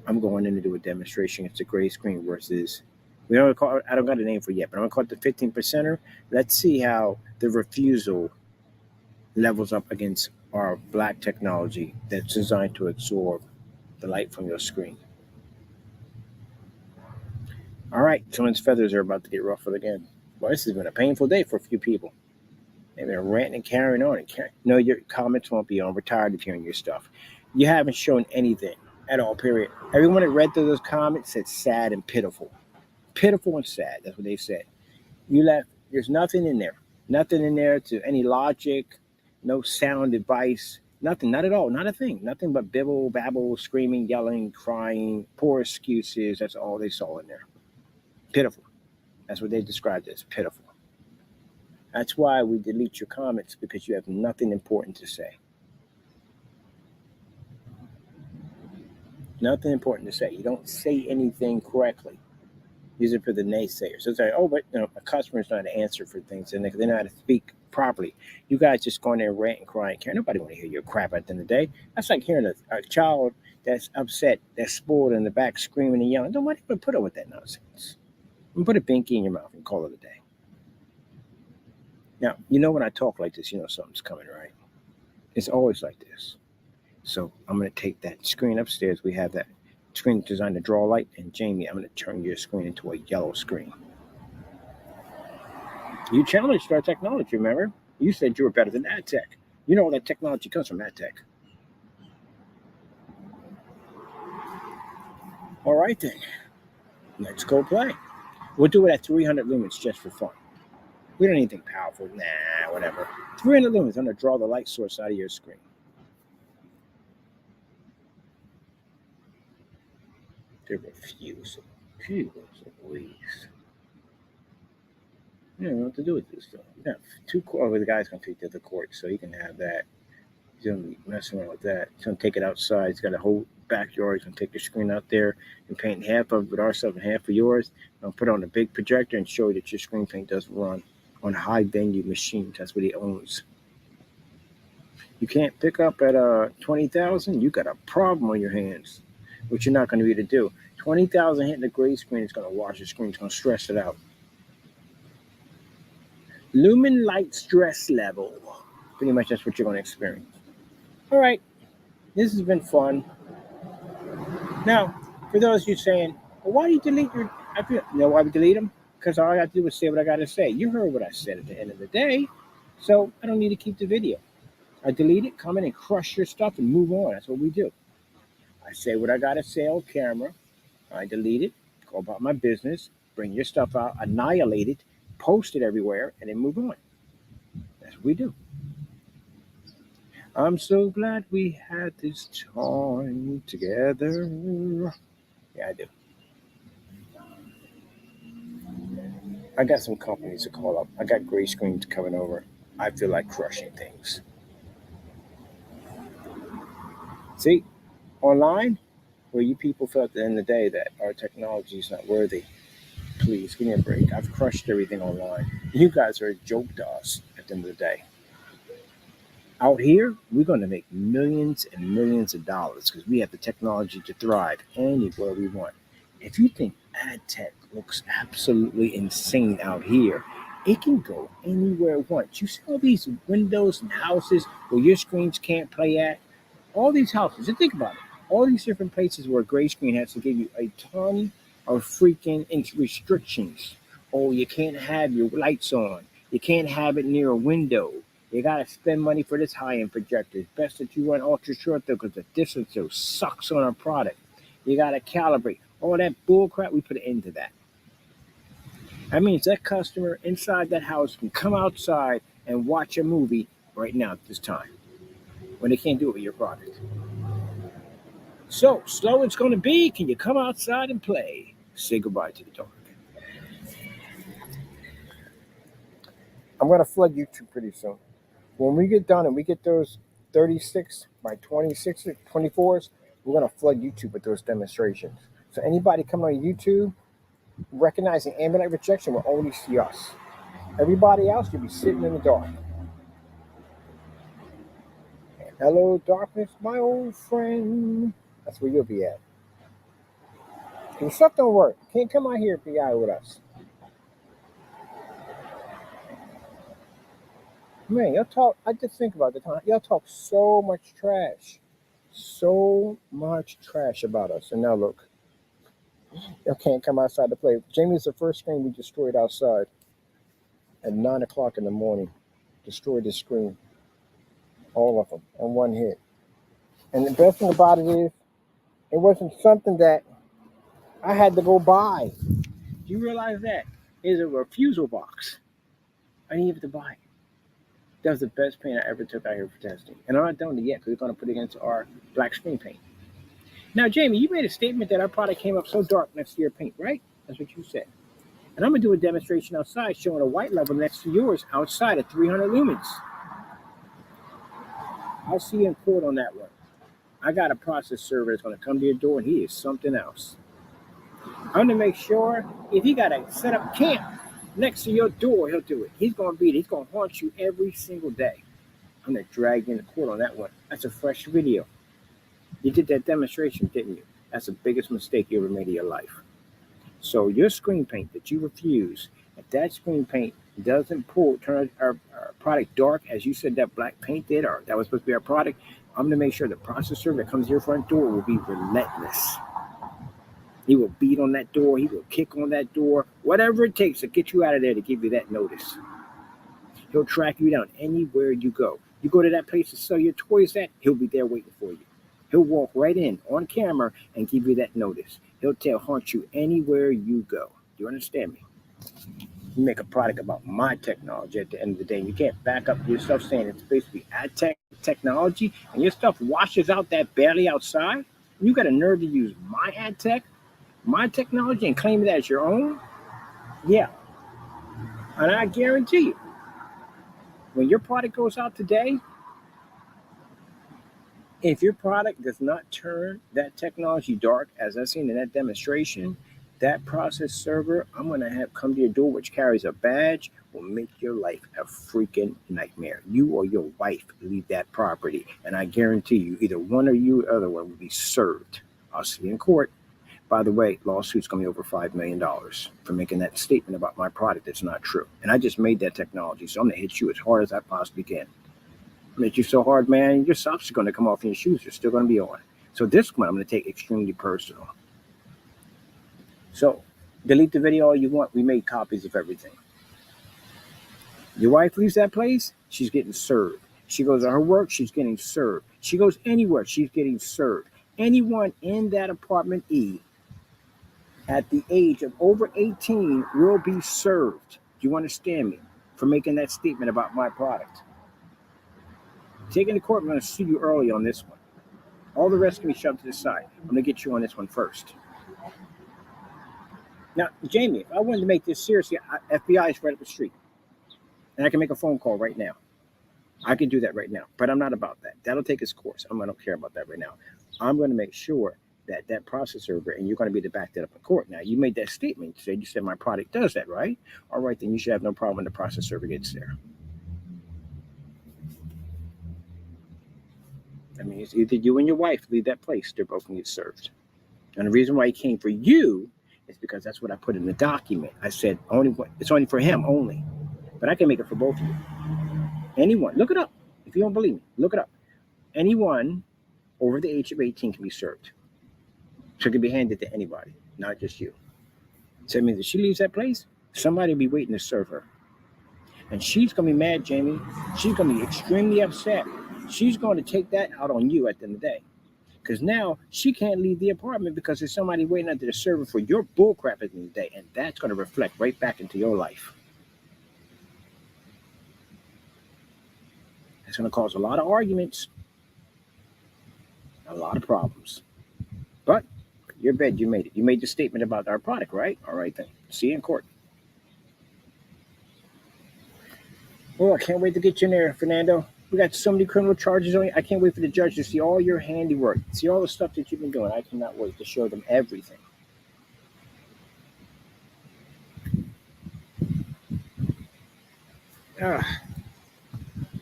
I'm going in to do a demonstration. It's a gray screen versus. We don't call it, I don't got a name for it yet, but I'm gonna call it the 15%er. Let's see how the refusal levels up against our black technology that's designed to absorb the light from your screen. All right, someone's feathers are about to get ruffled again. Well, this has been a painful day for a few people. They've been ranting and carrying on. No, your comments won't be on. We're tired of hearing your stuff. You haven't shown anything at all, period. Everyone that read through those comments said sad and pitiful. Pitiful and sad, that's what they said. There's nothing in there. Nothing in there to any logic, no sound advice, nothing, not at all, not a thing. Nothing but bibble, babble, screaming, yelling, crying, poor excuses. That's all they saw in there. Pitiful. That's what they described as pitiful. That's why we delete your comments, because you have nothing important to say. Nothing important to say. You don't say anything correctly. These are for the naysayers. So it's like, oh, but a customer's not an answer for things, and they know how to speak properly. You guys just go in there and rant and cry and care. Nobody want to hear your crap at the end of the day. That's like hearing a child that's upset, that's spoiled in the back, screaming and yelling. Nobody would put up with that nonsense. And put a binky in your mouth and call it a day. Now, when I talk like this, something's coming, right? It's always like this. So I'm going to take that screen upstairs. We have that screen designed to draw light. And Jamie, I'm going to turn your screen into a yellow screen. You challenged our technology, remember? You said you were better than ad tech. All that technology comes from ad tech. All right, then. Let's go play. We'll do it at 300 lumens just for fun. We don't need anything powerful. Nah, whatever. 300 lumens. I'm going to draw the light source out of your screen. The refusal. Jeez Louise. You don't know what to do with this stuff. Yeah, the guy's going to take it to the court, so he can have that. He's going to be messing around with that. He's going to take it outside. He's got a whole backyard. He's going to take the screen out there and paint half of it with our stuff and half of yours. I'll put it on a big projector and show you that your screen paint doesn't run on high value machines. That's what he owns. You can't pick up at 20,000. You got a problem on your hands, which you're not going to be able to do. 20,000 hitting the gray screen is going to wash the screen. It's going to stress it out. Lumen light stress level. Pretty much that's what you're going to experience. All right, this has been fun. Now, for those of you saying, well, why do you delete your... You know why we delete them? Because all I got to do is say what I got to say. You heard what I said at the end of the day, so I don't need to keep the video. I delete it, come in and crush your stuff and move on. That's what we do. I say what I got to say on camera. I delete it, go about my business, bring your stuff out, annihilate it, post it everywhere, and then move on. That's what we do. I'm so glad we had this time together. Yeah, I do. I got some companies to call up. I got gray screens coming over. I feel like crushing things. See, online, where you people feel at the end of the day that our technology is not worthy, please give me a break. I've crushed everything online. You guys are a joke to us at the end of the day. Out here, we're going to make millions and millions of dollars because we have the technology to thrive anywhere we want. If you think ad tech looks absolutely insane out here, it can go anywhere it wants. You see all these windows and houses where your screens can't play at? All these houses, and think about it, all these different places where a gray screen has to give you a ton of freaking restrictions. Oh, you can't have your lights on. You can't have it near a window. You gotta spend money for this high-end projector. It's best that you run ultra short though, because the distance though sucks on our product. You gotta calibrate. All that bull crap, we put an end to that. That means that customer inside that house can come outside and watch a movie right now at this time when they can't do it with your product. So slow it's gonna be. Can you come outside and play? Say goodbye to the dark. I'm gonna flood YouTube pretty soon. When we get done and we get those 36 by 26, 24s, we're going to flood YouTube with those demonstrations. So anybody coming on YouTube, recognizing ambient rejection will only see us. Everybody else, you'll be sitting in the dark. And hello, darkness, my old friend. That's where you'll be at. Your stuff don't work. You can't come out here and be out with us. Man, y'all talk, I just think about the time. Y'all talk so much trash. So much trash about us. And now look. Y'all can't come outside to play. Jamie's the first screen we destroyed outside at 9 o'clock in the morning. Destroyed the screen. All of them on one hit. And the best thing about it is, it wasn't something that I had to go buy. Do you realize that? It's a refusal box. I didn't have to buy it. That was the best paint I ever took out here for testing. And I'm not done it yet because we're going to put it into our black screen paint. Now, Jamie, you made a statement that our product came up so dark next to your paint, right? That's what you said. And I'm going to do a demonstration outside showing a white level next to yours outside at 300 lumens. I'll see you in court on that one. I got a process server that's going to come to your door, and he is something else. I'm going to make sure if he got to set up camp next to your door, he'll do it. He's going to be there. He's going to haunt you every single day. I'm going to drag you in the court on that one. That's a fresh video. You did that demonstration, didn't you? That's the biggest mistake you ever made in your life. So your screen paint that you refuse, if that screen paint doesn't turn our product dark, as you said that black paint did, or that was supposed to be our product, I'm going to make sure the processor that comes to your front door will be relentless. He will beat on that door. He will kick on that door. Whatever it takes to get you out of there to give you that notice. He'll track you down anywhere you go. You go to that place to sell your toys at, he'll be there waiting for you. He'll walk right in on camera and give you that notice. He'll haunt you anywhere you go. Do you understand me? You make a product about my technology at the end of the day. You can't back up your stuff saying it's basically ad tech technology, and your stuff washes out that barely outside. You got a nerve to use my ad tech, my technology, and claim it as your own? Yeah. And I guarantee you, when your product goes out today, if your product does not turn that technology dark, as I've seen in that demonstration, that process server I'm going to have come to your door, which carries a badge, will make your life a freaking nightmare. You or your wife leave that property, and I guarantee you, either one or you or the other one will be served. I'll see you in court. By the way, lawsuit's going to be over $5 million for making that statement about my product that's not true. And I just made that technology, so I'm going to hit you as hard as I possibly can. Hit you so hard, man, your socks are going to come off and your shoes are still going to be on. So this one I'm going to take extremely personal. So delete the video all you want. We made copies of everything. Your wife leaves that place, she's getting served. She goes to her work, she's getting served. She goes anywhere, she's getting served. Anyone in that apartment E at the age of over 18 will be served. Do you understand me? For making that statement about my product. Taking the court, I'm going to sue you early on this one. All the rest can be shoved to the side. I'm going to get you on this one first. Now, Jamie, if I wanted to make this seriously, FBI is right up the street. And I can make a phone call right now. I can do that right now. But I'm not about that. That'll take its course. I don't care about that right now. I'm going to make sure that that process server, and you're going to be to back that up in court. Now, you made that statement. You said my product does that, right? All right, then you should have no problem when the process server gets there. I mean, it's either you and your wife leave that place, they're both going to get served. And the reason why he came for you is because that's what I put in the document. I said it's only for him only, but I can make it for both of you. Anyone, look it up. If you don't believe me, look it up. Anyone over the age of 18 can be served. So it can be handed to anybody, not just you. So that means if she leaves that place, somebody will be waiting to serve her. And she's going to be mad, Jamie. She's going to be extremely upset. She's going to take that out on you at the end of the day. Because now she can't leave the apartment because there's somebody waiting under the server for your bullcrap at the end of the day. And that's going to reflect right back into your life. It's going to cause a lot of arguments, a lot of problems. But your bed, you made it. You made the statement about our product, right? All right, then. See you in court. Oh, I can't wait to get you in there, Fernando. We got so many criminal charges on you. I can't wait for the judge to see all your handiwork, see all the stuff that you've been doing. I cannot wait to show them everything.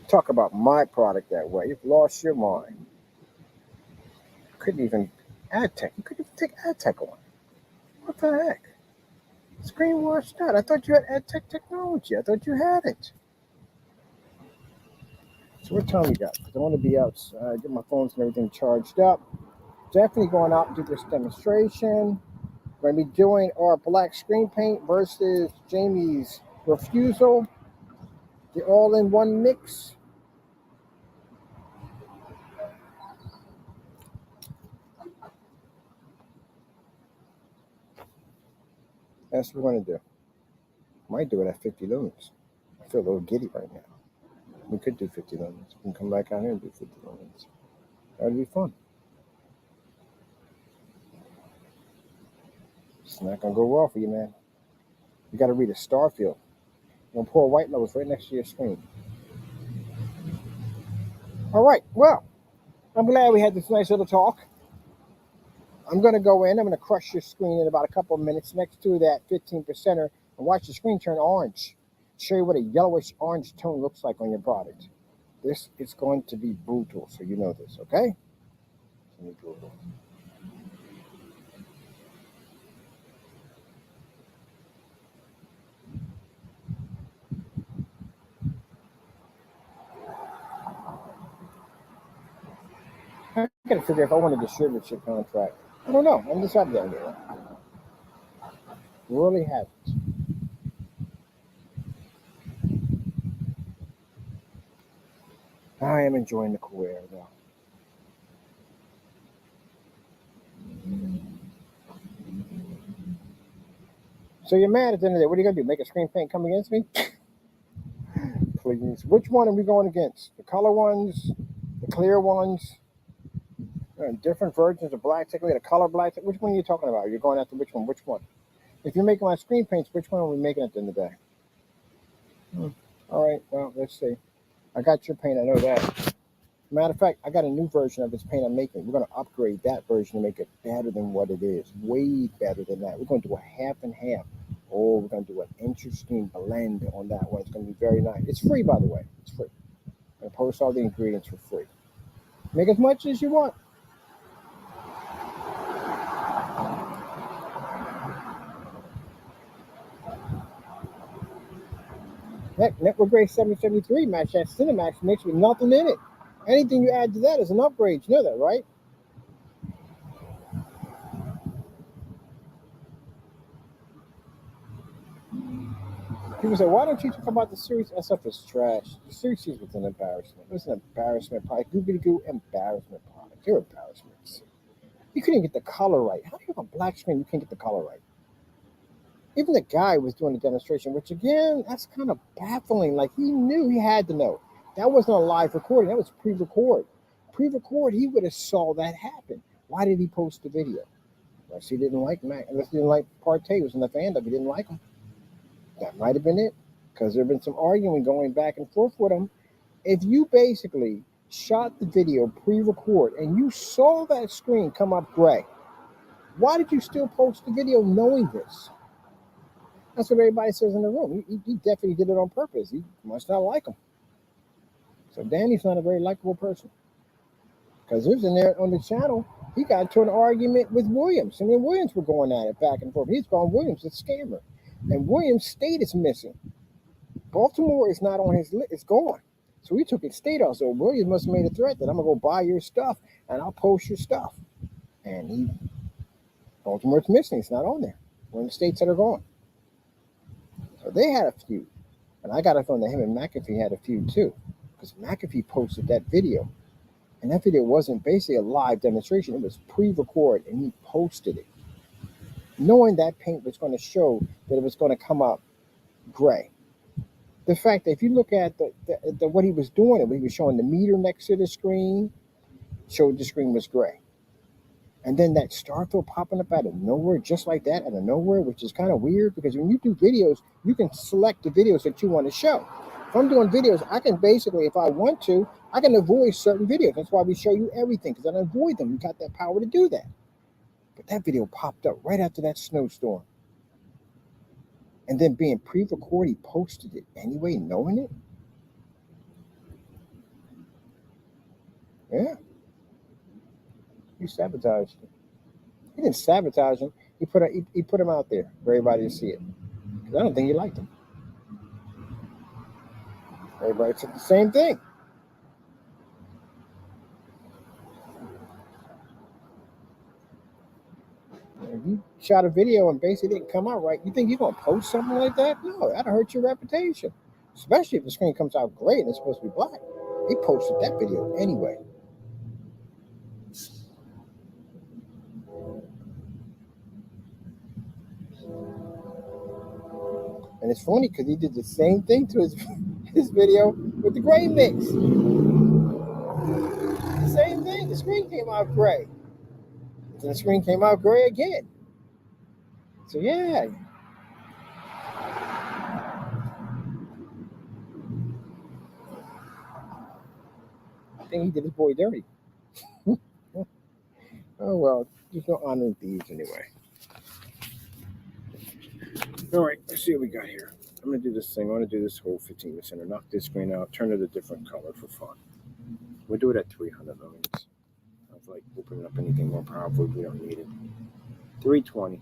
Talk about my product that way. You've lost your mind. Couldn't even ad tech. You couldn't even take ad tech on. What the heck? Screen washed out. I thought you had ad tech technology. I thought you had it. So what time we got? Because I want to be outside, get my phones and everything charged up. Definitely going out and do this demonstration. We're going to be doing our black screen paint versus Jamie's refusal. The all-in-one mix. That's what we're going to do. Might do it at 50 lumens. I feel a little giddy right now. We could do 50 lumens. We can come back out here and do 50 lumens. That would be fun. It's not going to go well for you, man. You got to read a Starfield. You're going to pour white notes right next to your screen. All right. Well, I'm glad we had this nice little talk. I'm going to go in. I'm going to crush your screen in about a couple of minutes next to that 15%er and watch the screen turn orange. Show you what a yellowish orange tone looks like on your product. This is going to be brutal, so you know this, okay? It's going to be brutal. I got to figure if I want to distribute your contract. I don't know. I'm deciding that here. Really haven't. I am enjoying the cool air, though. So you're mad at the end of the day. What are you going to do? Make a screen paint come against me? Please. Which one are we going against? The color ones? The clear ones? Different versions of black tech. We had a color black tech. Which one are you talking about? You're going after which one? Which one? If you're making my screen paints, which one are we making at the end of the day? All right. Well, let's see. I got your paint. I know that. Matter of fact, I got a new version of this paint I'm making. We're going to upgrade that version to make it better than what it is. Way better than that. We're going to do a half and half. Oh, we're going to do an interesting blend on that one. It's going to be very nice. It's free, by the way. It's free. I'm going to post all the ingredients for free. Make as much as you want. Heck, Network Grade 773 match that Cinemax mix with nothing in it. Anything you add to that is an upgrade. You know that, right? People say, why don't you talk about the series? That stuff is trash. The series was an embarrassment. It was an embarrassment product. Googly goo embarrassment product. They're embarrassments. You couldn't even get the color right. How do you have a black screen? You can't get the color right. Even the guy was doing the demonstration, which again, that's kind of baffling. Like he knew he had to know. That wasn't a live recording. That was pre-record. Pre-record, he would have saw that happen. Why did he post the video? Unless he didn't like Mac. Unless he didn't like Partey. Was in the fandom. He didn't like him. That might have been it. Because there have been some arguing going back and forth with him. If you basically shot the video pre-record and you saw that screen come up gray, why did you still post the video knowing this? That's what everybody says in the room. He definitely did it on purpose. He must not like him. So Danny's not a very likable person. Because there's in there on the channel, he got into an argument with Williams. And then Williams were going at it back and forth. He's calling Williams a scammer. And Williams' state is missing. Baltimore is not on his list. It's gone. So he took his state off. So Williams must have made a threat that I'm going to go buy your stuff and I'll post your stuff. And Baltimore's missing. It's not on there. One of the states that are gone. So they had a feud. And I got a feeling that him and McAfee had a feud too. Because McAfee posted that video. And that video wasn't basically a live demonstration. It was pre-recorded and he posted it. Knowing that paint was going to show that it was going to come up gray. The fact that if you look at the what he was doing, he was showing the meter next to the screen, showed the screen was gray. And then that star fill popping up out of nowhere, just like that, out of nowhere, which is kind of weird because when you do videos, you can select the videos that you want to show. If I'm doing videos, I can basically, if I want to, I can avoid certain videos. That's why we show you everything, because I don't avoid them. You got that power to do that. But that video popped up right after that snowstorm. And then being pre-recorded, he posted it anyway, knowing it. Yeah. He sabotaged him. He didn't sabotage him. He put him out there for everybody to see it. Because I don't think he liked him. Everybody said the same thing. If you shot a video and basically didn't come out right, you think you're going to post something like that? No, that'll hurt your reputation. Especially if the screen comes out gray and it's supposed to be black. He posted that video anyway. And it's funny because he did the same thing to his video with the gray mix. The same thing. The screen came out gray. And the screen came out gray again. So yeah. I think he did his boy dirty. Oh well, there's no honoring thieves anyway. All right, let's see what we got here. I'm gonna do this thing. I want to do this whole 15% or knock this screen out, turn it a different color for fun. We'll do it at 300 lumens. I feel like opening up anything more powerful. We don't need it. 320.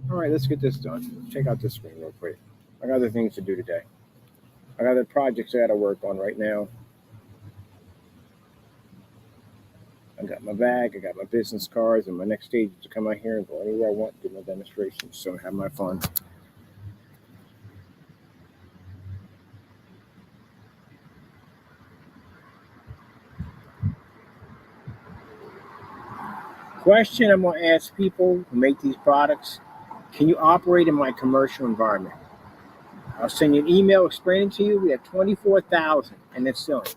All right, let's get this done. Check out this screen real quick. I got other things to do today. I got other projects I got to work on right now. I got my bag, I got my business cards, and my next stage is to come out here and go anywhere I want, do my demonstrations, so have my fun. Question I'm going to ask people who make these products: can you operate in my commercial environment? I'll send you an email explaining to you. We have 24,000 in this ceiling.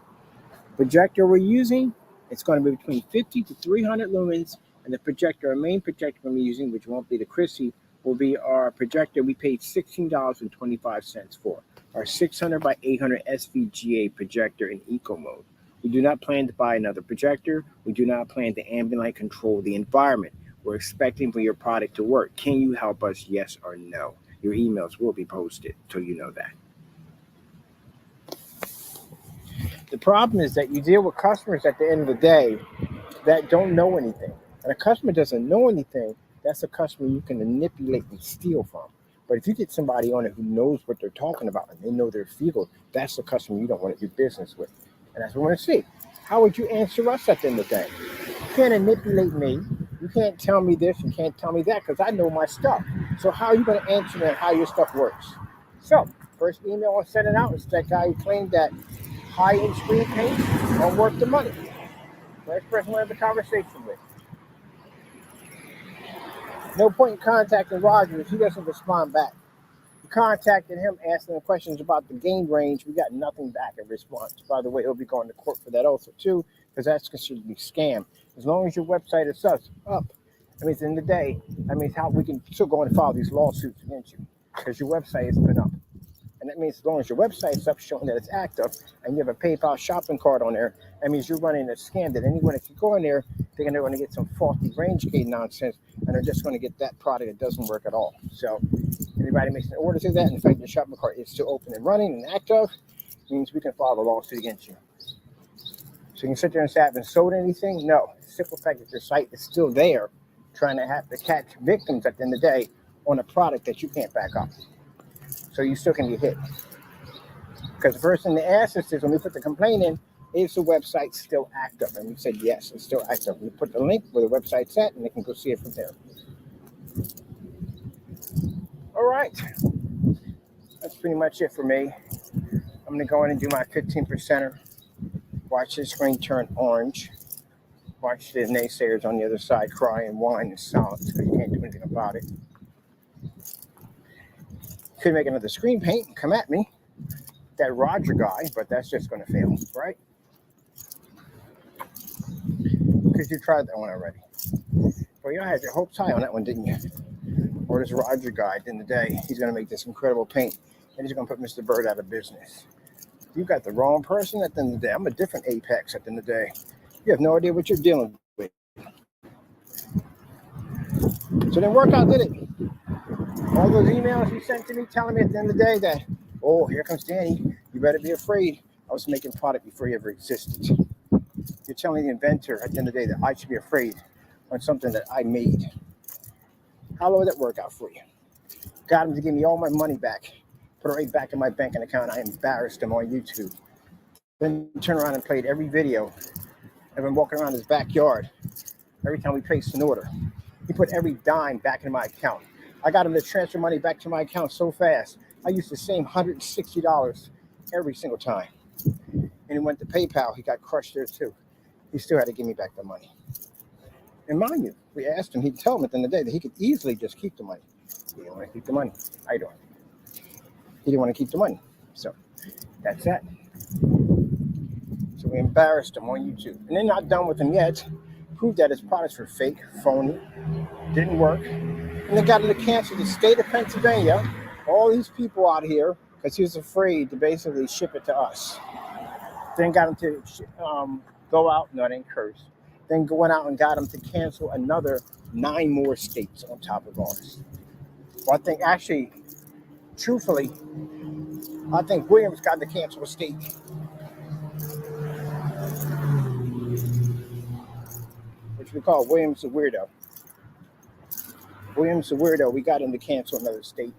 Projector we're using, it's going to be between 50 to 300 lumens, and the projector, our main projector I'm using, which won't be the Chrissy, will be our projector we paid $16.25 for, our 600 by 800 SVGA projector in eco mode. We do not plan to buy another projector. We do not plan to ambient light control the environment. We're expecting for your product to work. Can you help us, yes or no? Your emails will be posted so you know that. The problem is that you deal with customers at the end of the day that don't know anything. And a customer doesn't know anything, that's a customer you can manipulate and steal from. But if you get somebody on it who knows what they're talking about and they know their field, that's the customer you don't want to do business with. And that's what we want to see. How would you answer us at the end of the day? You can't manipulate me. You can't tell me this. You can't tell me that because I know my stuff. So how are you going to answer me on how your stuff works? So first email I sent it out is that guy who claimed that high-end screen paint aren't worth the money. First person I have a conversation with. No point in contacting Roger if he doesn't respond back. We contacted him, asking him questions about the gain range. We got nothing back in response. By the way, he'll be going to court for that also too, because that's considered to be scam. As long as your website is up, I mean, at the end of the day, that means how we can still go and file these lawsuits against you because your website has been up. And that means as long as your website's up showing that it's active and you have a PayPal shopping cart on there, that means you're running a scam that anyone that can go in there, they're going to get some faulty range gate nonsense and they're just going to get that product that doesn't work at all. So anybody makes an order through that and the fact the shopping cart is still open and running and active means we can file a lawsuit against you. So you can sit there and say, I haven't sold anything. No, the simple fact that your site is still there trying to have to catch victims at the end of the day on a product that you can't back up. So you still can get hit. Because the first thing they asked us is when we put the complaint in, is the website still active? And we said, yes, it's still active. We put the link where the website's at and they can go see it from there. All right. That's pretty much it for me. I'm going to go in and do my 15%er. Watch the screen turn orange. Watch the naysayers on the other side cry and whine in silence because you can't do anything about it. Could make another screen paint and come at me, that Roger guy, but that's just going to fail, right? Because you tried that one already. Well, you had your hopes high on that one, didn't you? Or this Roger guy, at the end of the day, he's going to make this incredible paint, and he's going to put Mr. Byrd out of business. You got the wrong person at the end of the day. I'm a different Apex at the end of the day. You have no idea what you're dealing with. So then work out, did it? All those emails you sent to me telling me at the end of the day that, oh, here comes Danny. You better be afraid. I was making product before you ever existed. You're telling the inventor at the end of the day that I should be afraid on something that I made. How would that work out for you? Got him to give me all my money back. Put it right back in my banking account. I embarrassed him on YouTube. Then turned around and played every video. I've been walking around his backyard every time we placed an order. He put every dime back in my account. I got him to transfer money back to my account so fast. I used the same $160 every single time. And he went to PayPal. He got crushed there too. He still had to give me back the money. And mind you, we asked him, he'd tell him at the end of the day that he could easily just keep the money. He didn't want to keep the money. I don't. He didn't want to keep the money. So that's that. So we embarrassed him on YouTube. And they're not done with him yet. Proved that his products were fake, phony, didn't work. And they got him to cancel the state of Pennsylvania, all these people out here, because he was afraid to basically ship it to us. Then got him to go out, no, I didn't curse. Then went out and got him to cancel another 9 more states on top of ours. Well, I think actually, truthfully, I think Williams got to cancel a state. Which we call Williams the weirdo. Williams the weirdo, we got him to cancel another state.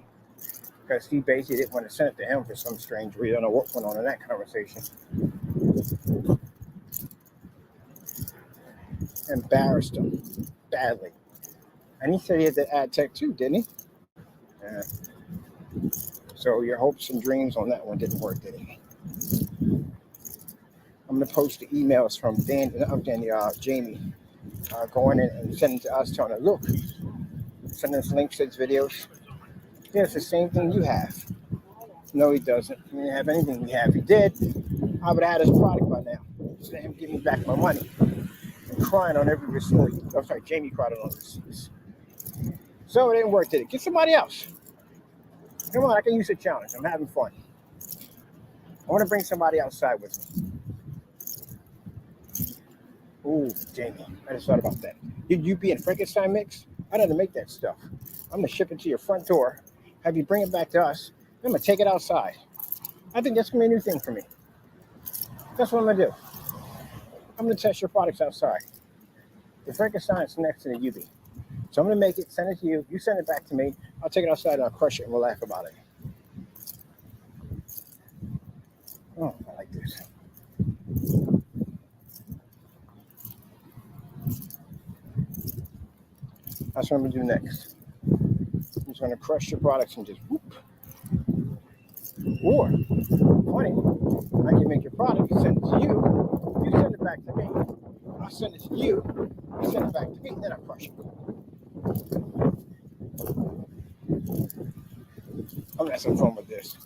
Because he basically didn't want to send it to him for some strange reason. I don't know what went on in that conversation. Embarrassed him badly. And he said he had the ad tech too, didn't he? Yeah. So your hopes and dreams on that one didn't work, did it? I'm going to post the emails from Jamie going in and sending to us telling us, look, sending us links to his videos. Yeah, it's the same thing you have. No, he doesn't. He didn't have anything we have. If he did, I would have had his product by now. Instead of him giving me back my money and crying on every receipt. Oh, sorry, Jamie cried on all the receipts. So it didn't work, did it? Get somebody else. Come on, I can use a challenge. I'm having fun. I want to bring somebody outside with me. Ooh, Jamie, I just thought about that. You be in Frankenstein mix? I had to make that stuff. I'm going to ship it to your front door, have you bring it back to us, then I'm going to take it outside. I think that's going to be a new thing for me. That's what I'm going to do. I'm going to test your products outside. The Frankenstein is next to the UV. So I'm going to make it, send it to you. You send it back to me. I'll take it outside and I'll crush it and we'll laugh about it. Oh, I like this. That's what I'm going to do next. I'm just going to crush your products and just whoop. Or, funny, I can make your product, send it to you. You send it back to me. I'll send it to you. You send it back to me. Then I crush it. I'm going to have some fun with this.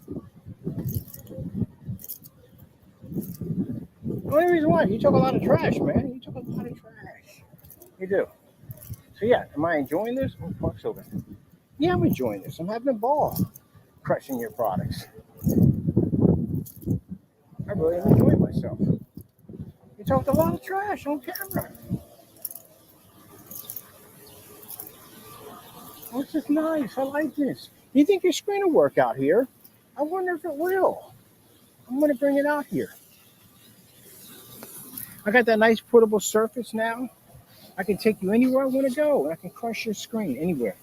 The only reason why, you talk a lot of trash, man. You talk a lot of trash. You do. So yeah, am I enjoying this? Oh, park's open. Yeah, I'm enjoying this. I'm having a ball crushing your products. I really am enjoying myself. You talked a lot of trash on camera. Oh, this is nice. I like this. You think your screen will work out here? I wonder if it will. I'm going to bring it out here. I got that nice portable surface now. I can take you anywhere I want to go, and I can crush your screen anywhere.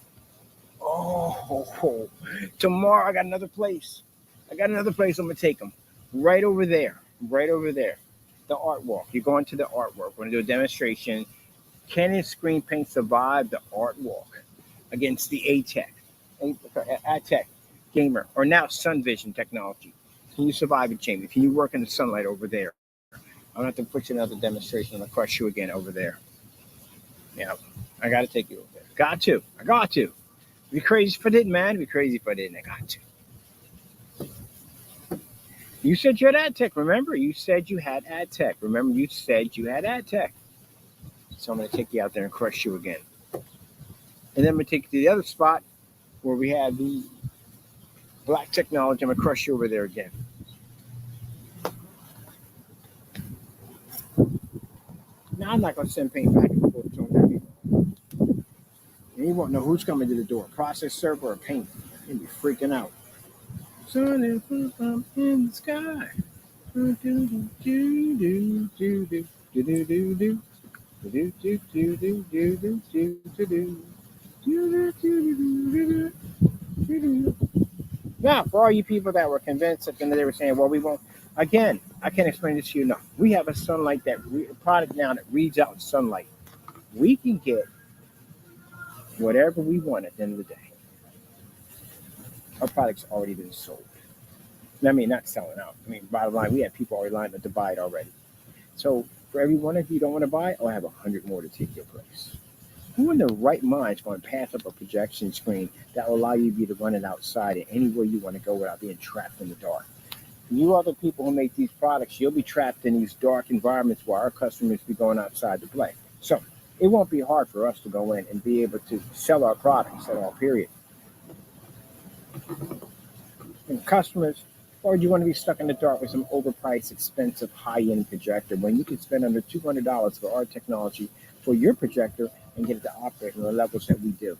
Oh, tomorrow I got another place. I'm going to take them. Right over there. The art walk. You're going to the art walk. We're going to do a demonstration. Can his screen paint survive the art walk against the ATEC gamer, or now sun vision technology? Can you survive it, Jamie? Can you work in the sunlight over there? I'm going to have to put you another demonstration. I'm going to crush you again over there. Yeah, I got to take you over there. I got to. Be crazy if I didn't, man. Be crazy if I didn't. I got to. You said you had ad tech, remember? You said you had ad tech. Remember, you said you had ad tech. So I'm going to take you out there and crush you again. And then I'm going to take you to the other spot where we have the black technology. I'm going to crush you over there again. Now, I'm not going to send paint back and forth to them. And you won't know who's coming to the door, process server or paint. You'll be freaking out. Sun is up in the sky. Do do do do do do do do do do. Now, for all you people that were convinced that they were saying, well, we won't. Again, I can't explain this to you enough. We have a sunlight product now that reads out sunlight. We can get whatever we want at the end of the day. Our product's already been sold. I mean, not selling out. I mean, bottom line, we have people already lined up to buy it already. So for every one of you don't want to buy it, I'll have 100 more to take your place. Who in their right mind is going to pass up a projection screen that will allow you to run it outside and anywhere you want to go without being trapped in the dark? You other people who make these products, you'll be trapped in these dark environments while our customers be going outside to play. So it won't be hard for us to go in and be able to sell our products at all, period. And customers, or do you want to be stuck in the dark with some overpriced, expensive, high-end projector when you can spend under $200 for our technology for your projector and get it to operate on the levels that we do?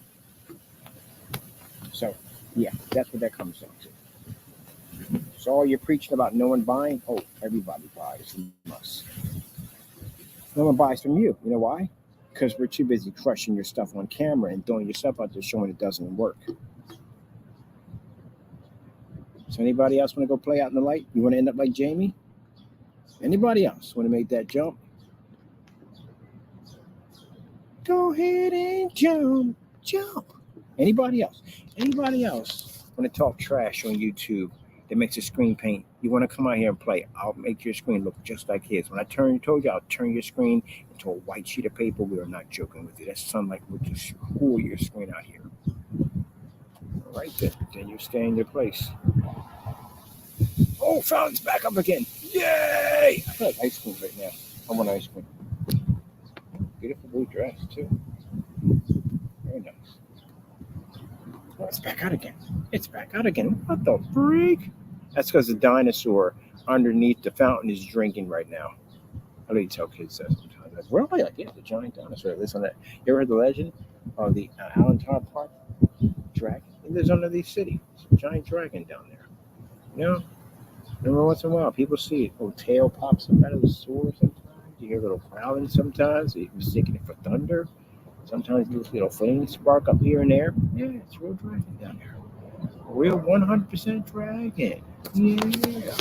So, yeah, that's what that comes down to. So all you're preaching about no one buying, oh, everybody buys from us. No one buys from you. You know why? Because we're too busy crushing your stuff on camera and throwing your stuff out there showing it doesn't work. So anybody else want to go play out in the light? You want to end up like Jamie? Anybody else want to make that jump? Go ahead and jump. Anybody else? Anybody else want to talk trash on YouTube that makes a screen paint? You want to come out here and play? I'll make your screen look just like his. When I told you I'll turn your screen into a white sheet of paper. We are not joking with you. That sunlight will just cool your screen out here. All right, then you stay in your place. Oh, fountain's back up again. Yay! I feel like ice cream right now. I want ice cream. Beautiful blue dress, too. Very nice. Oh, it's back out again. What the freak? That's because the dinosaur underneath the fountain is drinking right now. I know you tell kids that sometimes. Like, really? Like, yeah, the giant dinosaur lives on that. You ever heard the legend of the Allentown Park dragon? He lives under the city. It's a giant dragon down there. You know? Every once in a while, people see it. Oh, tail pops up out of the sword sometimes. You hear a little growling sometimes. You're mistaking it for thunder. Sometimes you little flame spark up here and there. Yeah, it's real dragon down there. Real 100% dragon. Yeah.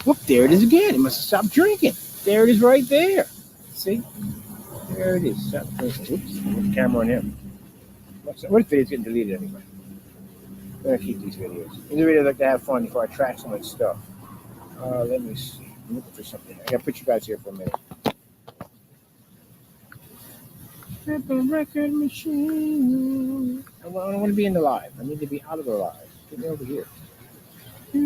Whoop, there it is again. It must have stopped drinking. There it is right there. See? There it is. Stop drinking. Oops, put the camera on him. What video's getting deleted anyway? I'm going to keep these videos. These videos like to have fun before I track so much stuff. Let me see. I'm looking for something. I got to put you guys here for a minute. Record machine. I don't want to be in the live. I need to be out of the live. Get me over here. Go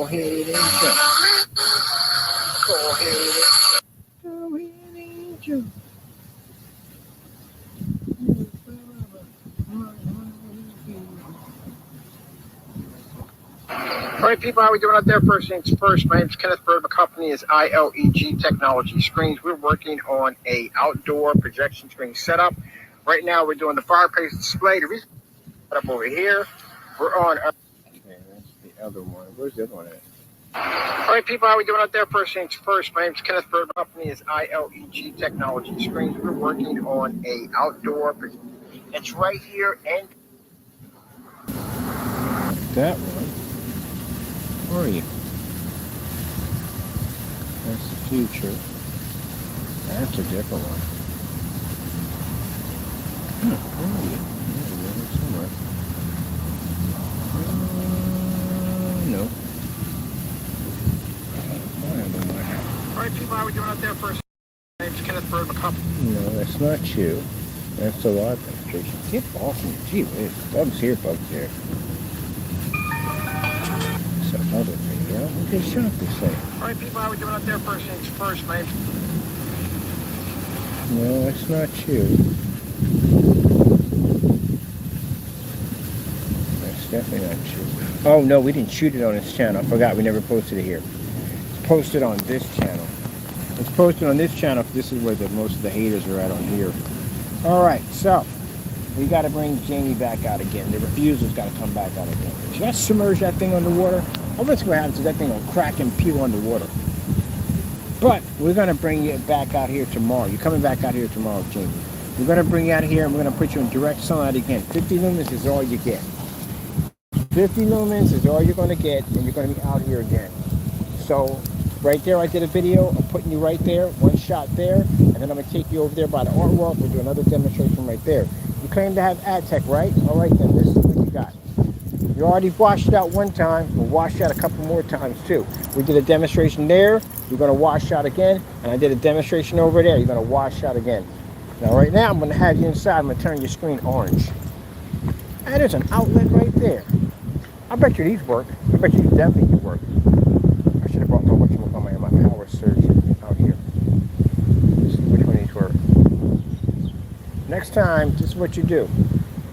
ahead and jump. Go ahead and jump. All right, people, how are we doing out there? First things first, my name is Kenneth Byrd. My company is ILEG Technology Screens. We're working on a outdoor projection screen setup. Right now, we're doing the fireplace display. The reason up over here, we're on. Okay, that's the other one. Where's the other one at? All right, people, how are we doing out there? First things first, my name is Kenneth Byrd. My company is ILEG Technology Screens. We're working on a outdoor. It's right here and that one. Where are you? That's the future. That's a different one. Where are you? Somewhere. No. All right, people, how are we doing out there first? My name's Kenneth Byrd, my company. No, that's not you. That's the live demonstration. Get off me. Gee whiz. Bugs here, bugs there. Another video. What did Shopee say? All right, people, how are we doing out there? First things first, mate. No, it's not you. That's definitely not you. Oh, no, we didn't shoot it on this channel. I forgot. We never posted it here. It's posted on this channel. It's posted on this channel. This is where most of the haters are at on here. All right, so we got to bring Jamie back out again. The refuser's got to come back out again. Should I submerge that thing underwater? All that's going to happen is that thing will crack and peel underwater. But we're going to bring you back out here tomorrow. You're coming back out here tomorrow, Jamie. We're going to bring you out here and we're going to put you in direct sunlight again. 50 lumens is all you get. 50 lumens is all you're going to get, and you're going to be out here again. So right there, I did a video. I'm putting you right there, one shot there, and then I'm going to take you over there by the artwork. We'll do another demonstration right there. You claim to have ad tech, right? All right, then. This is what you got. You already washed it out one time. We'll wash it out a couple more times too. We did a demonstration there. You're going to wash out again. And I did a demonstration over there. You're going to wash out again. Now right now I'm going to have you inside. I'm going to turn your screen orange. And there's an outlet right there. I bet you these work. I bet you definitely work. I should have brought my power surge out here. Let's see which one of these work. Next time, this is what you do.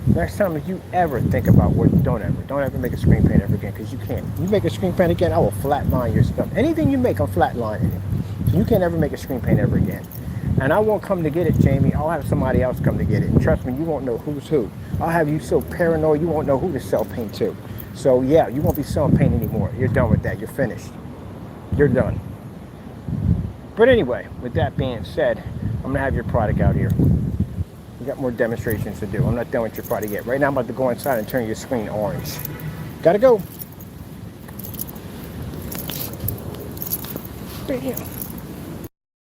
Next time, if you ever think about what, don't ever make a screen paint ever again, because you can't. You make a screen paint again, I will flatline your stuff. Anything you make, I'm flatlining it. You can't ever make a screen paint ever again. And I won't come to get it, Jamie. I'll have somebody else come to get it. And trust me, you won't know who's who. I'll have you so paranoid, you won't know who to sell paint to. So yeah, you won't be selling paint anymore. You're done with that. You're finished. You're done. But anyway, with that being said, I'm going to have your product out here. We got more demonstrations to do. I'm not done with your product yet. Right now I'm about to go inside and turn your screen orange. Gotta go. Right here.